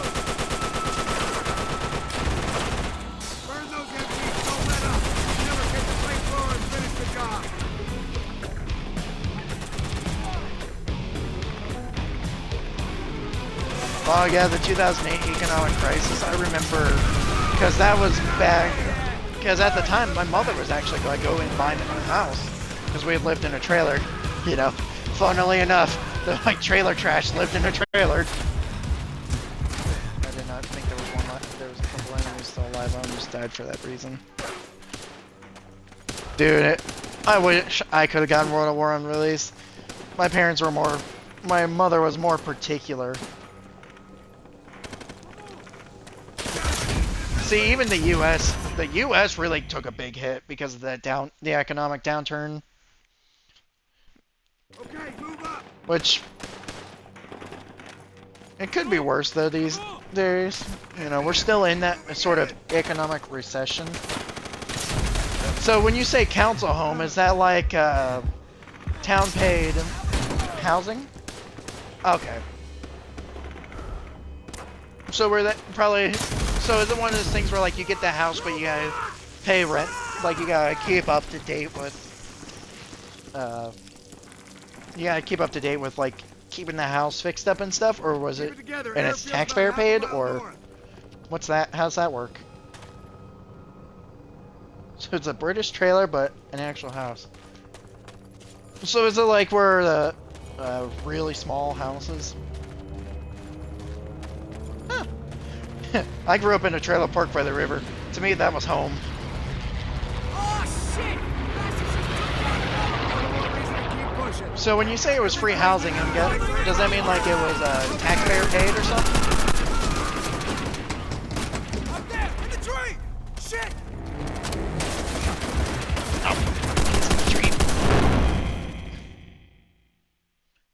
Oh yeah, the 2008 economic crisis. I remember because that was back. Because at the time, my mother was actually going to go and buy a house because we had lived in a trailer. You know, funnily enough, the trailer trash lived in a trailer. I did not think there was one left. There was a couple enemies still alive. I almost died for that reason. Dude, I wish I could have gotten World of War on release. My parents were more. My mother was more particular. See, even the U.S. really took a big hit because of that the economic downturn. Okay, move up. Which it could be worse though these days. You know, we're still in that sort of economic recession. So when you say council home, is that like town paid housing? Okay. So we're that probably. So is it one of those things where like you get the house but you gotta pay rent, like you gotta keep up to date with like keeping the house fixed up and stuff, or was it and it's taxpayer paid, or what's that? How's that work? So it's a British trailer but an actual house. So is it like where the really small houses? Huh. I grew up in a trailer park by the river. To me, that was home. Oh, shit! So when you say it was free housing, does that mean like it was taxpayer paid or something? Up there! In the tree! Shit!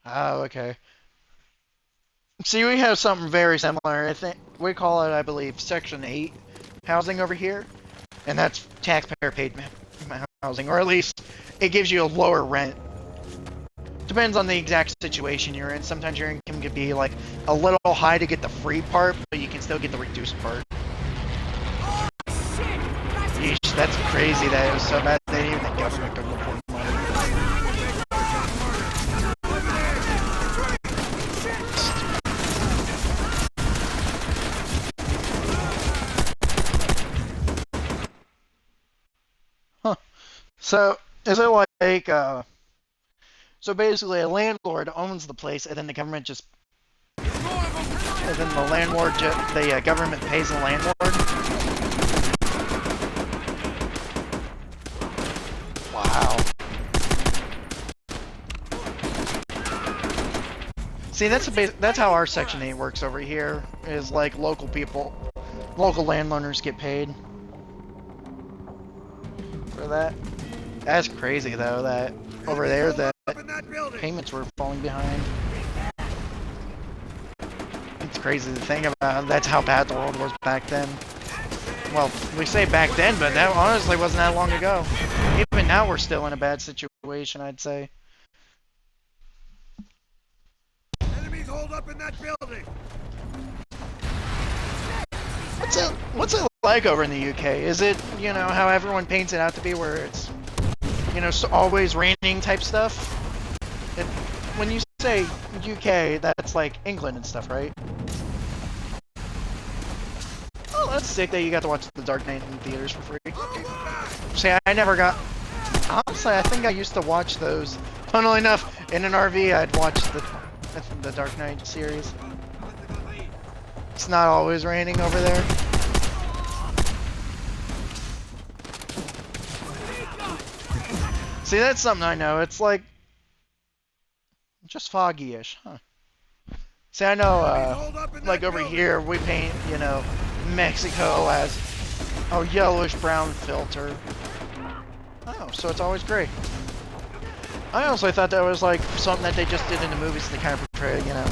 Oh, okay. See, we have something very similar. I think we call it, I believe, Section 8 housing over here, and that's taxpayer-paid housing, or at least it gives you a lower rent. Depends on the exact situation you're in. Sometimes your income could be like a little high to get the free part, but you can still get the reduced part. Yeesh, that's crazy that it was so bad that even the government couldn't afford money. Huh. So, is it like, so basically a landlord owns the place and then the government just, and then the landlord, the government pays the landlord? Wow. See, that's how our Section 8 works over here, is like local landowners get paid for that. That's crazy though, that over there that payments were falling behind. It's crazy to think about. That's how bad the world was back then. Well, we say back then, but that honestly wasn't that long ago. Even now we're still in a bad situation, I'd say. Enemies hold up in that building. What's it like over in the UK? Is it, you know, how everyone paints it out to be, where it's, you know, always raining type stuff? When you say UK, that's like England and stuff, right? Oh, that's sick that you got to watch The Dark Knight in theaters for free. See, I never got... Honestly, I think I used to watch those. Funnily enough, in an RV, I'd watch the Dark Knight series. It's not always raining over there. See, that's something I know. It's like just foggy-ish, huh? See, I know, like over here, we paint, you know, Mexico as a yellowish-brown filter. Oh, so it's always gray. I honestly thought that was like something that they just did in the movies to kind of portray, you know,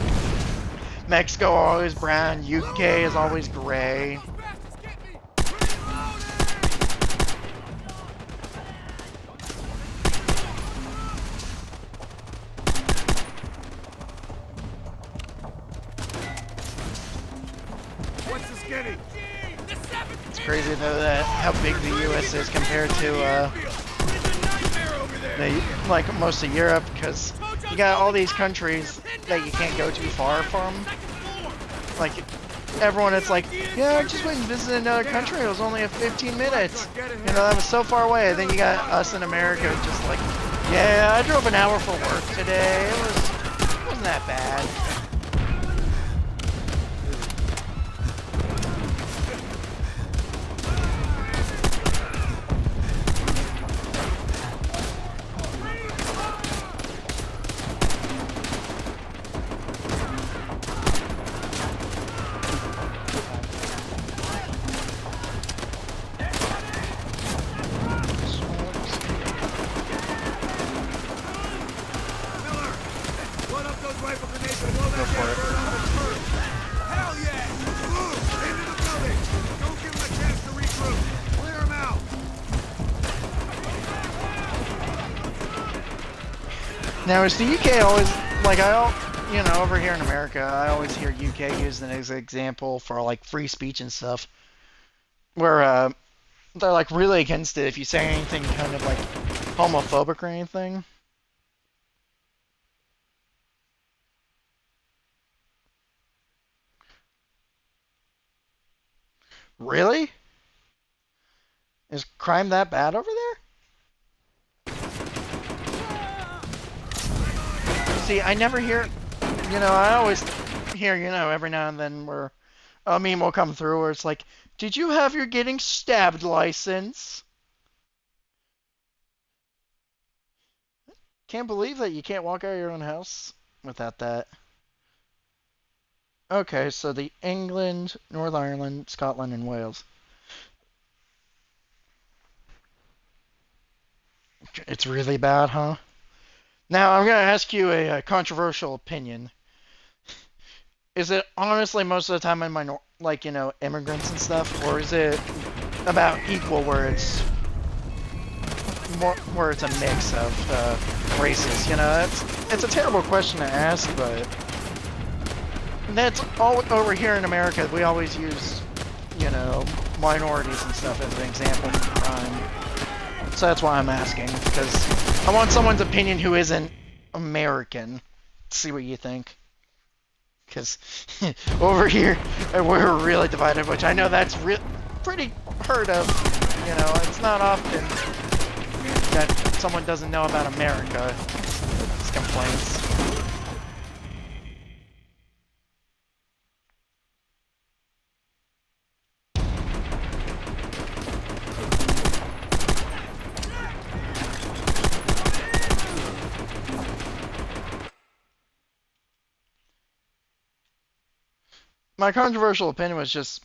Mexico always brown, UK is always gray. What's the skinny? It's crazy though that how big the US is compared to like most of Europe, because you got all these countries that you can't go too far from. Like, everyone, it's like, yeah, I just went and visited another country. It was only a 15 minutes. You know, that was so far away. And then you got us in America just like, yeah, I drove an hour for work today. It wasn't that bad. Now, is the UK always, like, you know, over here in America, I always hear UK used as an example for, like, free speech and stuff. Where, they're, like, really against it if you say anything kind of, like, homophobic or anything. Really? Is crime that bad over there? See, I never hear, you know, I always hear, you know, every now and then where a meme will come through where it's like, did you have your getting stabbed license? Can't believe that you can't walk out of your own house without that. Okay, so the England, Northern Ireland, Scotland, and Wales. It's really bad, huh? Now, I'm going to ask you a controversial opinion. Is it honestly most of the time in like, you know, immigrants and stuff, or is it about equal where it's more, where it's a mix of races? You know, it's a terrible question to ask, but that's all over here in America. We always use, you know, minorities and stuff as an example for crime. So that's why I'm asking, because I want someone's opinion who isn't American. See what you think. Because over here, we're really divided, which I know that's pretty heard of. You know, it's not often that someone doesn't know about America. It's complaints. My controversial opinion was just,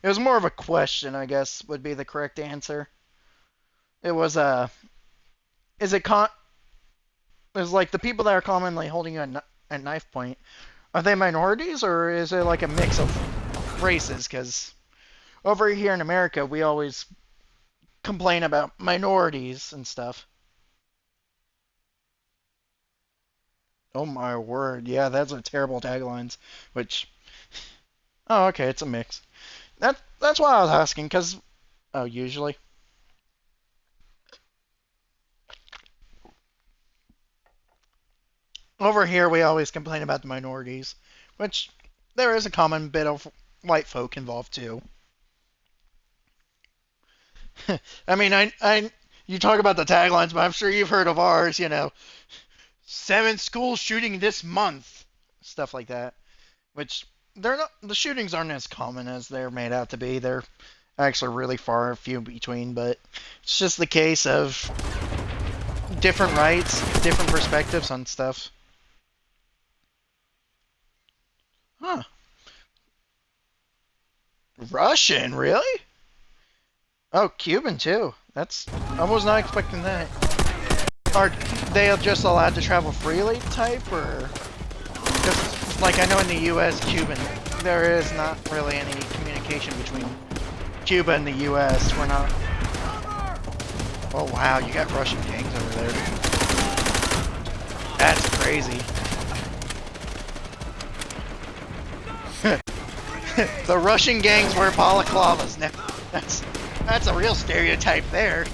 it was more of a question, I guess, would be the correct answer. It was, is it is like the people that are commonly holding you at knife point, are they minorities or is it like a mix of races? Because over here in America, we always complain about minorities and stuff. Oh my word, yeah, that's a terrible taglines, which, oh, okay, it's a mix. That's why I was asking, because, oh, usually. Over here, we always complain about the minorities, which there is a common bit of white folk involved too. I mean, you talk about the taglines, but I'm sure you've heard of ours, you know, 7 school shooting this month, stuff like that. Which they're not, the shootings aren't as common as they're made out to be. They're actually really far few between, but it's just the case of different rights, different perspectives on stuff. Huh. Russian, really? Oh, Cuban too. I was not expecting that. Are they just allowed to travel freely type, or? Because, like, I know in the U.S., Cuban, there is not really any communication between Cuba and the U.S. We're not... Oh, wow, you got Russian gangs over there. That's crazy. The Russian gangs wear balaclavas. Now, that's a real stereotype there.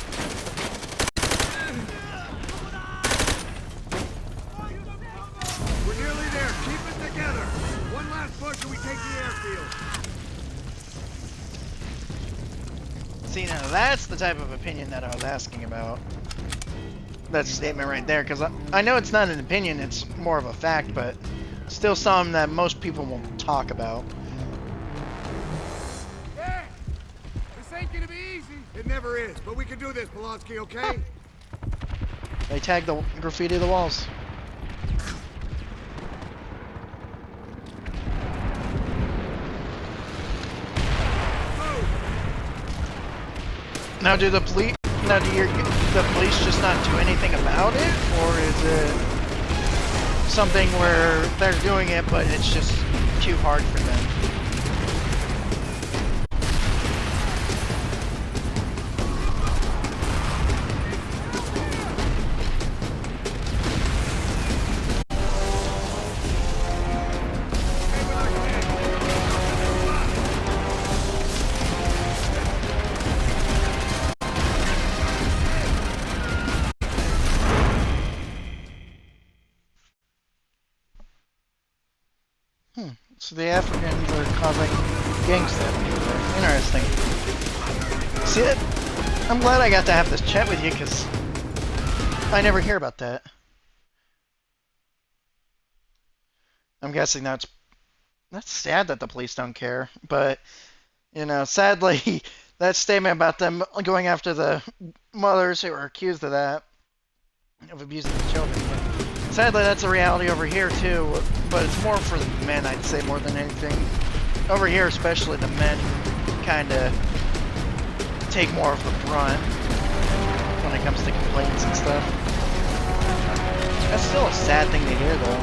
We're nearly there. Keep it together. One last push and we take the that's the type of opinion that I was asking about. That statement right there, because I know it's not an opinion, it's more of a fact, but still something that most people won't talk about. Yeah! This ain't gonna be easy. It never is, but we can do this, Polonsky, okay? They tagged the graffiti the walls. Now, do the police just not do anything about it, or is it something where they're doing it, but it's just too hard for them? So the Africans are causing gang stabbing. Interesting. See it? I'm glad I got to have this chat with you, because I never hear about that. I'm guessing that's sad that the police don't care, but, you know, sadly, that statement about them going after the mothers who were accused of that, of abusing the children. Sadly, that's a reality over here, too, but it's more for the men, I'd say, more than anything. Over here, especially, the men kind of take more of the brunt when it comes to complaints and stuff. That's still a sad thing to hear, though.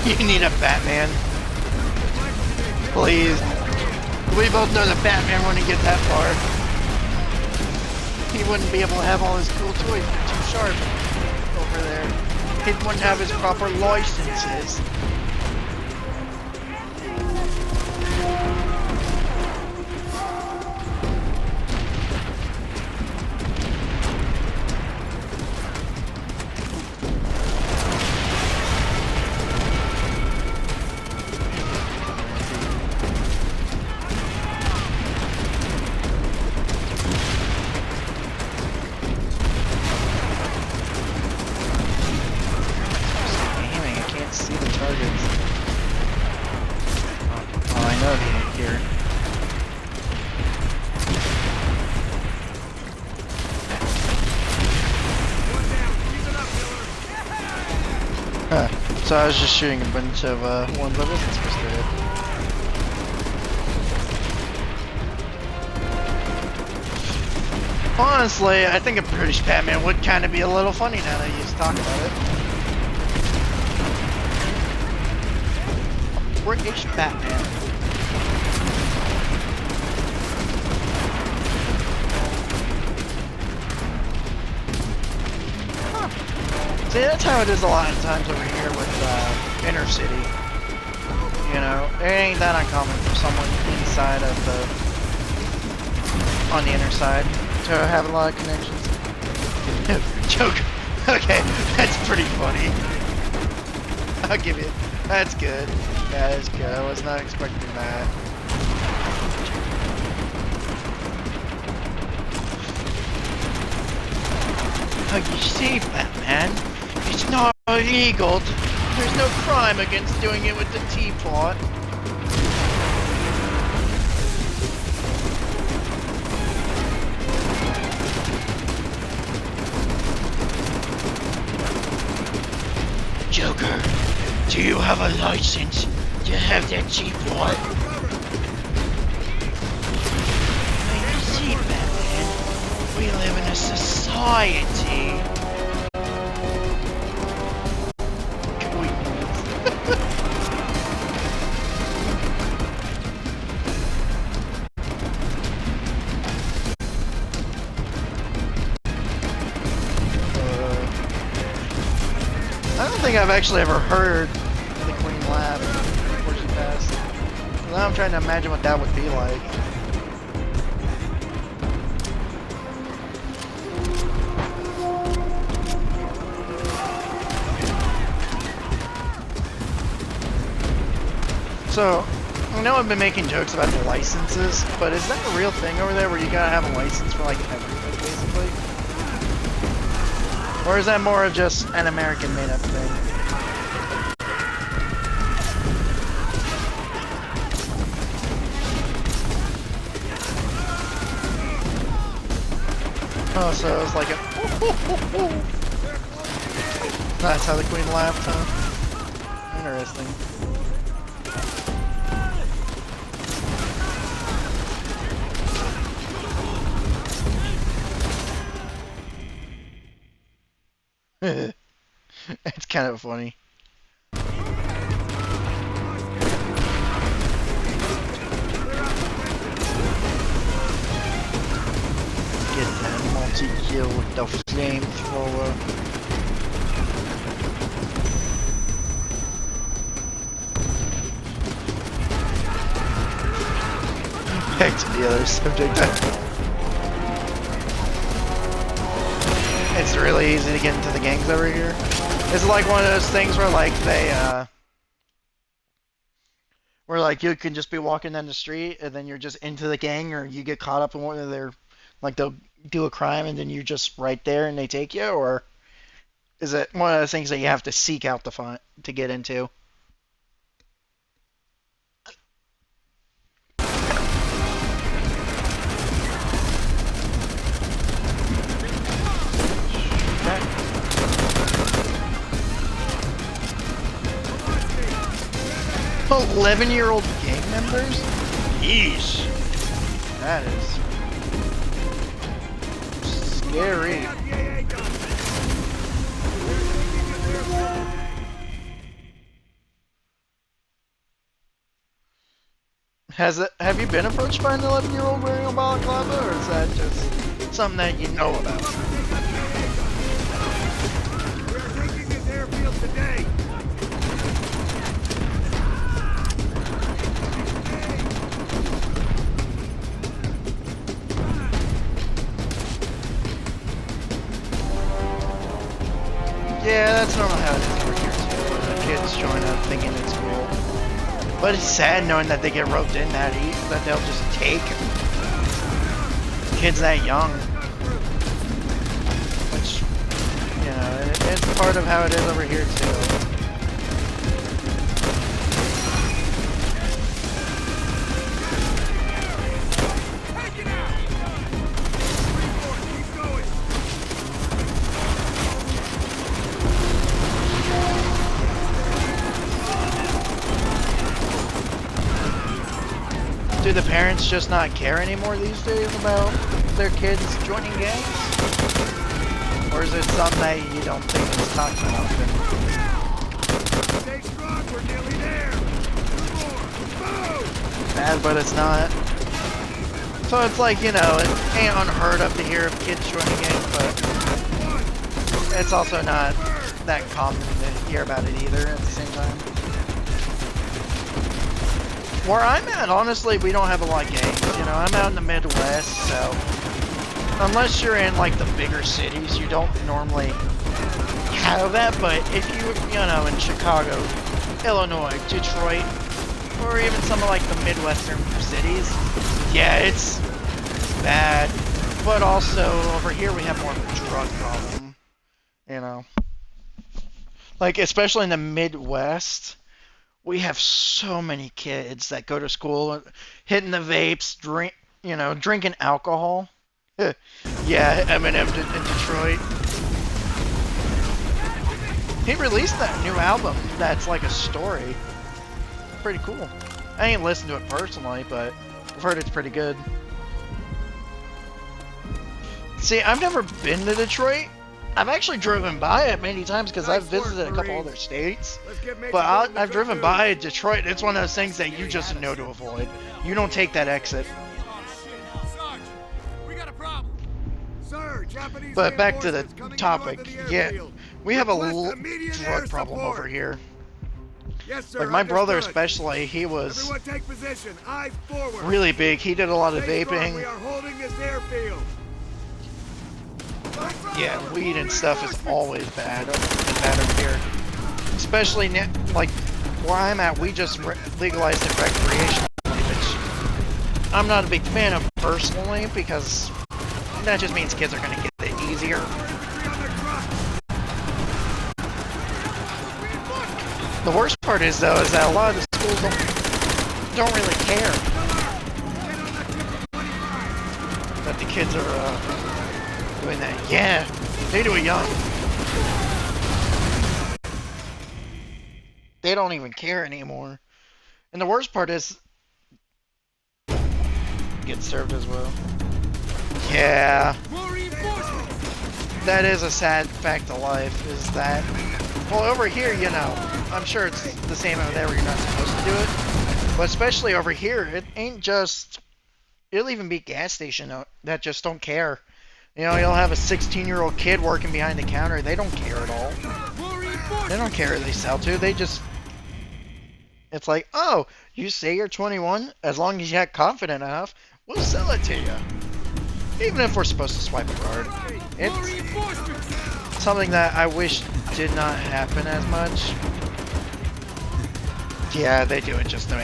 You need a Batman. Please. We both know that Batman wouldn't get that far. He wouldn't be able to have all his cool toys. They're too sharp over there. He wouldn't have his proper licenses. So I was just shooting a bunch of ones I wasn't supposed to hit. Honestly, I think a British Batman would kind of be a little funny now that you just talk about it. British Batman. See, that's how it is a lot of times over here with inner city. You know, it ain't that uncommon for someone inside of on the inner side to have a lot of connections. Joke. Okay, that's pretty funny. I'll give you. That's good. Yeah, that's good. I was not expecting that. You see, Batman, it's not illegal. There's no crime against doing it with the teapot. Joker, do you have a license to have that teapot? You see, Batman, we live in a society. I don't think I've actually ever heard the Queen laugh before she passed. Now I'm trying to imagine what that would be like. So, I know I've been making jokes about the licenses, but is that a real thing over there where you gotta have a license for like everything, basically? Or is that more of just an American made-up thing? Oh, so it was like a... That's how the queen laughed, huh? Interesting. It's kind of funny. Get that multi-kill with the flamethrower. Back to the other subject. It's really easy to get into the gangs over here. It's like one of those things where like where like you can just be walking down the street and then you're just into the gang, or you get caught up in one of their, like they'll do a crime and then you're just right there and they take you, or is it one of those things that you have to seek out to get into? Okay. 11-year-old gang members? Yeesh. That is scary. Have you been approached by an 11-year-old wearing a balaclava, or is that just something that you know about? We're taking this airfield today. Yeah, that's normally how it is over here too. The kids join up thinking it's cool. But it's sad knowing that they get roped in that that they'll just take kids that young. Which, you know, it's part of how it is over here too. Do the parents just not care anymore these days about their kids joining gangs? Or is it something that you don't think is talked about often? Stay strong, we're nearly there. Two more. Boom! Bad, but it's not. So it's like, you know, it ain't unheard of to hear of kids joining gangs, but it's also not that common to hear about it either at the same time. Where I'm at, honestly, we don't have a lot of gangs. You know, I'm out in the Midwest, so unless you're in like the bigger cities, you don't normally have that. But if you know, in Chicago, Illinois, Detroit, or even some of like the Midwestern cities, yeah, it's bad. But also over here, we have more of a drug problem. You know, like especially in the Midwest. We have so many kids that go to school hitting the vapes, drinking alcohol. Yeah, Eminem in Detroit. He released that new album that's like a story. Pretty cool. I ain't listened to it personally, but I've heard it's pretty good. See, I've never been to Detroit. I've actually driven by it many times because I've visited a couple other states. But I've driven by Detroit. It's one of those things that you just know to avoid. You don't take that exit. But back to the topic. Yeah, we have a drug problem over here. Like my brother especially, he was really big. He did a lot of vaping. Yeah, weed and stuff is always bad over here. Especially like where I'm at, we just legalized it recreationally, which I'm not a big fan of personally, because that just means kids are going to get it easier. The worst part is, though, is that a lot of the schools don't really care that the kids are doing that. Yeah, they do it young. They don't even care anymore. And the worst part is, get served as well. Yeah. That is a sad fact of life, is that, well, over here, you know, I'm sure it's the same over there where you're not supposed to do it. But especially over here, it ain't just, it'll even be gas station that just don't care. You know, you'll have a 16-year-old kid working behind the counter. They don't care at all. They don't care who they sell to. They just, it's like, oh, you say you're 21? As long as you act confident enough, we'll sell it to you. Even if we're supposed to swipe a card. It's something that I wish did not happen as much. Yeah, they do it just to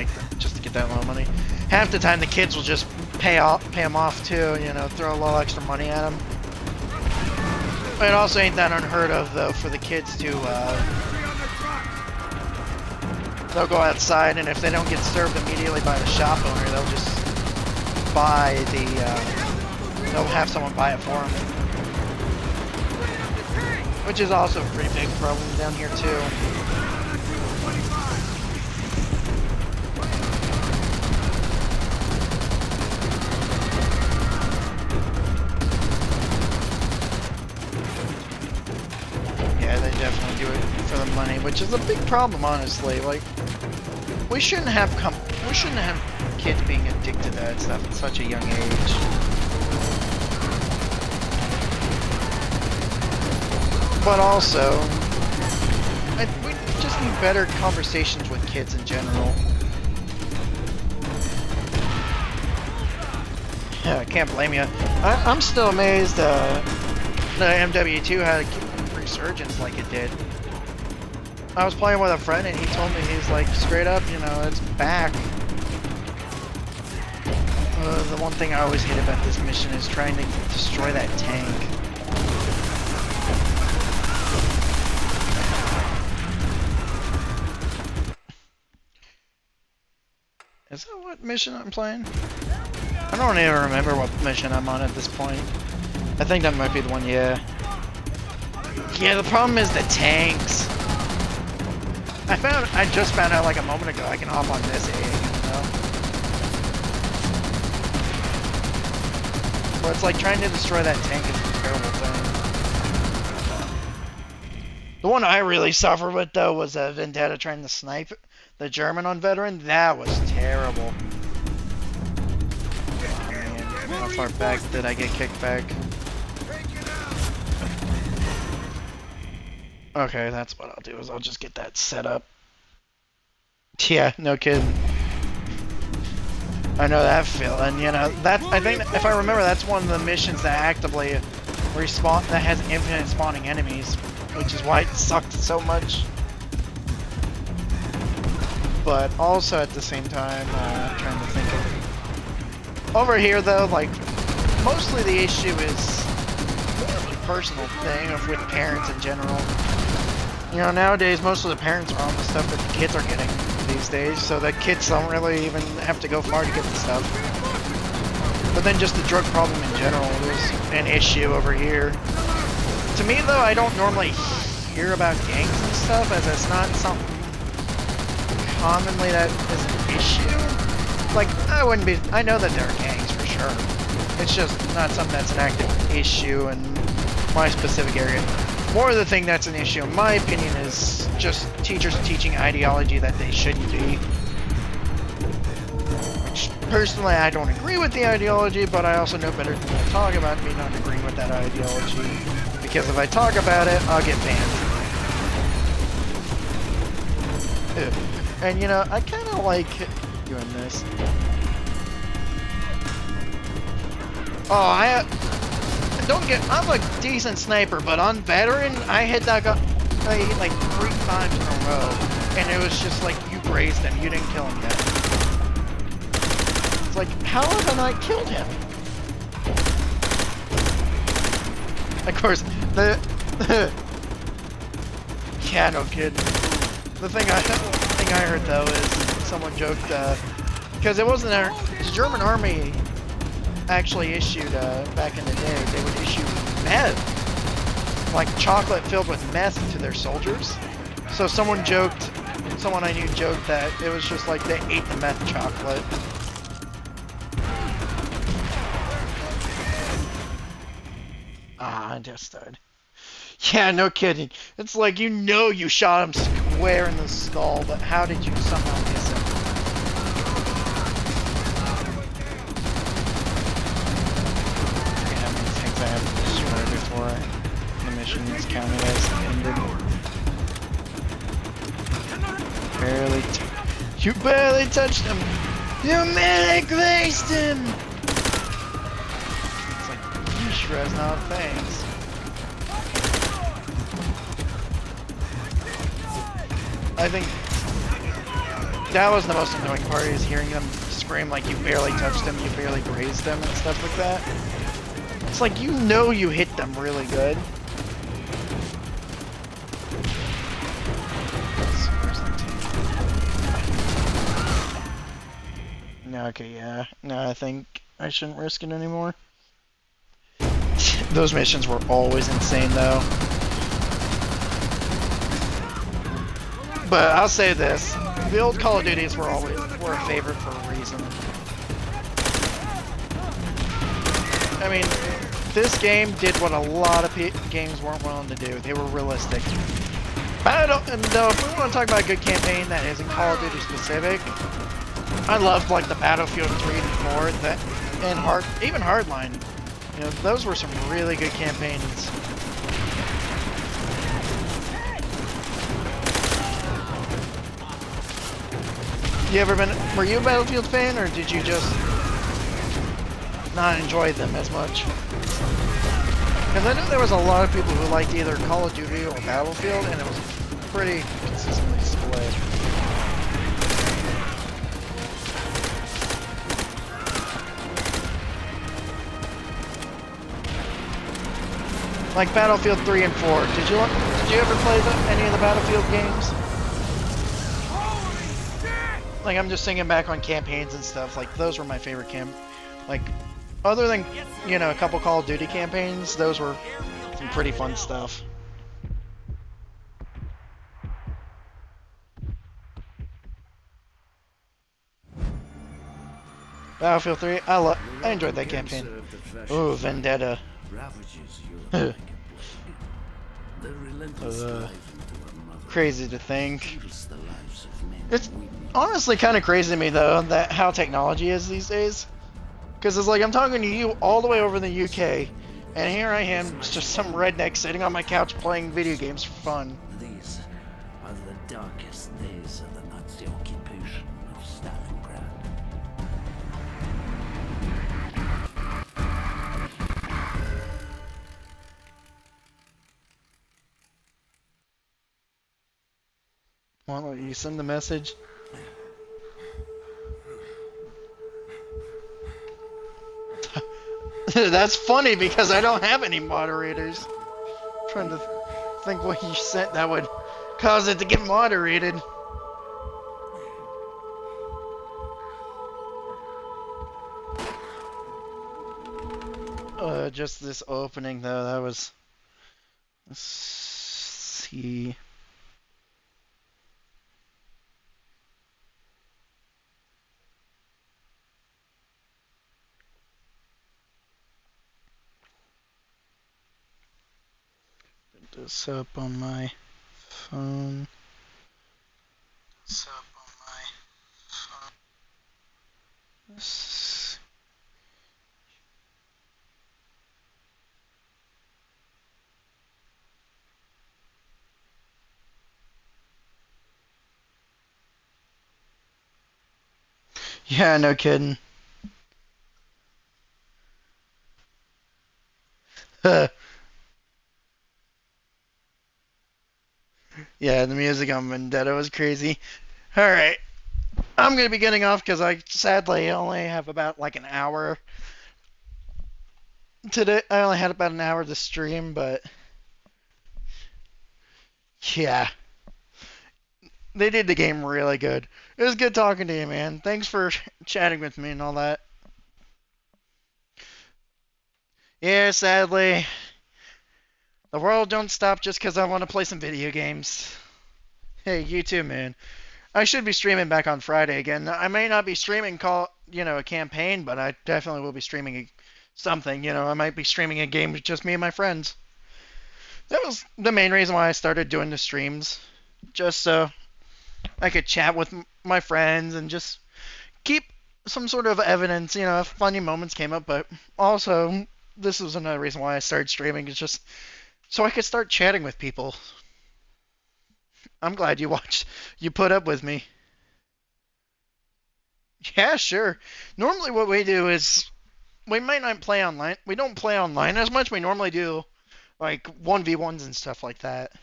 get that little money. Half the time the kids will just pay them off too, you know, throw a little extra money at them. But it also ain't that unheard of though for the kids to they'll go outside, and if they don't get served immediately by the shop owner, they'll just buy the they'll have someone buy it for them. Which is also a pretty big problem down here too. Yeah, they definitely do it for the money, which is a big problem, honestly. Like, we shouldn't have kids being addicted to that stuff at such a young age. But also, we just need better conversations with kids in general. Yeah, I can't blame you. I'm still amazed that MW2 had a resurgence like it did. I was playing with a friend and he told me, he's like, straight up, you know, it's back. The one thing I always hate about this mission is trying to destroy that tank. Is that what mission I'm playing? I don't even remember what mission I'm on at this point. I think that might be the one, yeah. Yeah, the problem is the tanks. I just found out like a moment ago I can hop on this egg, you know? But it's like trying to destroy that tank is a terrible thing. The one I really suffered with though was Vendetta trying to snipe the German on Veteran. That was terrible. Oh, man. How far back did I get kicked back? Okay, that's what I'll do, is I'll just get that set up. Yeah, no kidding. I know that feeling, you know, I think, if I remember, that's one of the missions that actively respawn, that has infinite spawning enemies, which is why it sucked so much. But also at the same time, I'm trying to think of... Over here though, like, mostly the issue is a personal thing with parents in general. You know, nowadays most of the parents are on the stuff that the kids are getting these days, so that kids don't really even have to go far to get the stuff. But then just the drug problem in general is an issue over here. To me though, I don't normally hear about gangs and stuff, as it's not something commonly that is an issue. Like, I know that there are gangs for sure. It's just not something that's an active issue in my specific area. More of the thing that's an issue, in my opinion, is just teachers teaching ideology that they shouldn't be. Which, personally, I don't agree with the ideology, but I also know better than to talk about me not agreeing with that ideology. Because if I talk about it, I'll get banned. And you know, I kind of like doing this. Oh, I'm a decent sniper, but on Veteran, I hit that guy like 3 times in a row. and it was just like you grazed him, you didn't kill him yet. It's like, how have I not killed him? Of course, yeah, no kidding. The thing I heard though is someone joked because it wasn't the German army actually issued back in the day. They would issue meth, like chocolate filled with meth, to their soldiers. So someone I knew joked that it was just like they ate the meth chocolate. Ah, I just died. Yeah, no kidding. It's like you shot him square in the skull, but how did you somehow miss him? Yeah, how many things I have to destroy before the mission is counted as ended. You barely touched him! You merely grazed him! It's like, yeesh, not thanks. I think that was the most annoying part, is hearing them scream like you barely touched them, you barely grazed them, and stuff like that. It's like, you hit them really good. No, okay, yeah. No, I think I shouldn't risk it anymore. Those missions were always insane, though. But I'll say this, the old Call of Duties were a favorite for a reason. I mean, this game did what a lot of games weren't willing to do. They were realistic. And though, if we want to talk about a good campaign that isn't Call of Duty specific, I loved like the Battlefield 3 and 4, and even Hardline. You know, those were some really good campaigns. Were you a Battlefield fan, or did you just not enjoy them as much? Because I know there was a lot of people who liked either Call of Duty or Battlefield, and it was pretty consistently split. Like Battlefield 3 and 4. Did you ever play any of the Battlefield games? Like, I'm just thinking back on campaigns and stuff, like, those were my favorite like, other than, a couple Call of Duty campaigns, those were some pretty fun stuff. Battlefield 3, I enjoyed that campaign. Ooh, Vendetta. Crazy to think. It's honestly kind of crazy to me, though, that how technology is these days. Because it's like, I'm talking to you all the way over in the UK, and here I am, just some redneck sitting on my couch playing video games for fun. These are the darkest days of the Nazi occupation of Stalingrad. Won't let you send the message? That's funny because I don't have any moderators. I'm trying to think what you sent that would cause it to get moderated. Just this opening though, that was... Let's see... This up on my phone. Yeah, no kidding. Yeah, the music on Vendetta was crazy. All right, I'm gonna be getting off because I sadly only have about like an hour today. I only had about an hour to stream, but yeah, they did the game really good. It was good talking to you, man. Thanks for chatting with me and all that. Yeah, sadly, the world don't stop just because I want to play some video games. Hey, you too, man. I should be streaming back on Friday again. I may not be streaming a campaign, but I definitely will be streaming something. I might be streaming a game with just me and my friends. That was the main reason why I started doing the streams, just so I could chat with my friends and just keep some sort of evidence. If funny moments came up, but also this was another reason why I started streaming. Is just so I could start chatting with people. I'm glad you put up with me. Yeah, sure. Normally, what we do is we might not play online. We don't play online as much. We normally do like 1v1s and stuff like that.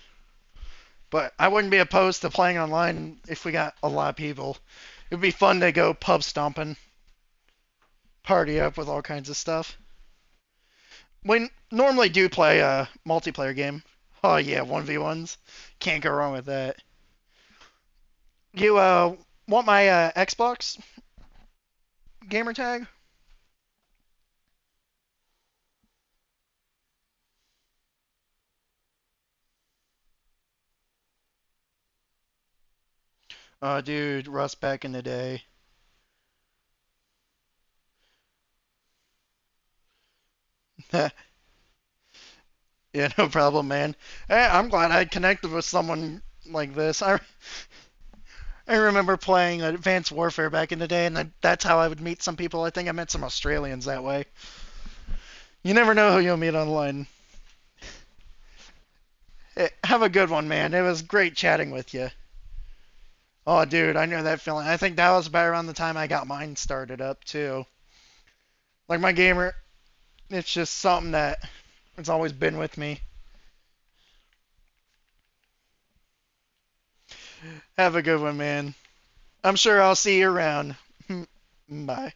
But I wouldn't be opposed to playing online if we got a lot of people. It'd be fun to go pub stomping, party up with all kinds of stuff. We normally do play a multiplayer game. Oh yeah, 1v1s. Can't go wrong with that. You want my Xbox gamer tag? Oh dude, Rust back in the day. Yeah, no problem, man. Hey, I'm glad I connected with someone like this. I remember playing Advanced Warfare back in the day, and that's how I would meet some people. I think I met some Australians that way. You never know who you'll meet online. Hey, have a good one, man. It was great chatting with you. Oh, dude, I know that feeling. I think that was about around the time I got mine started up, too. Like my gamer, it's just something that it's always been with me. Have a good one, man. I'm sure I'll see you around. Bye.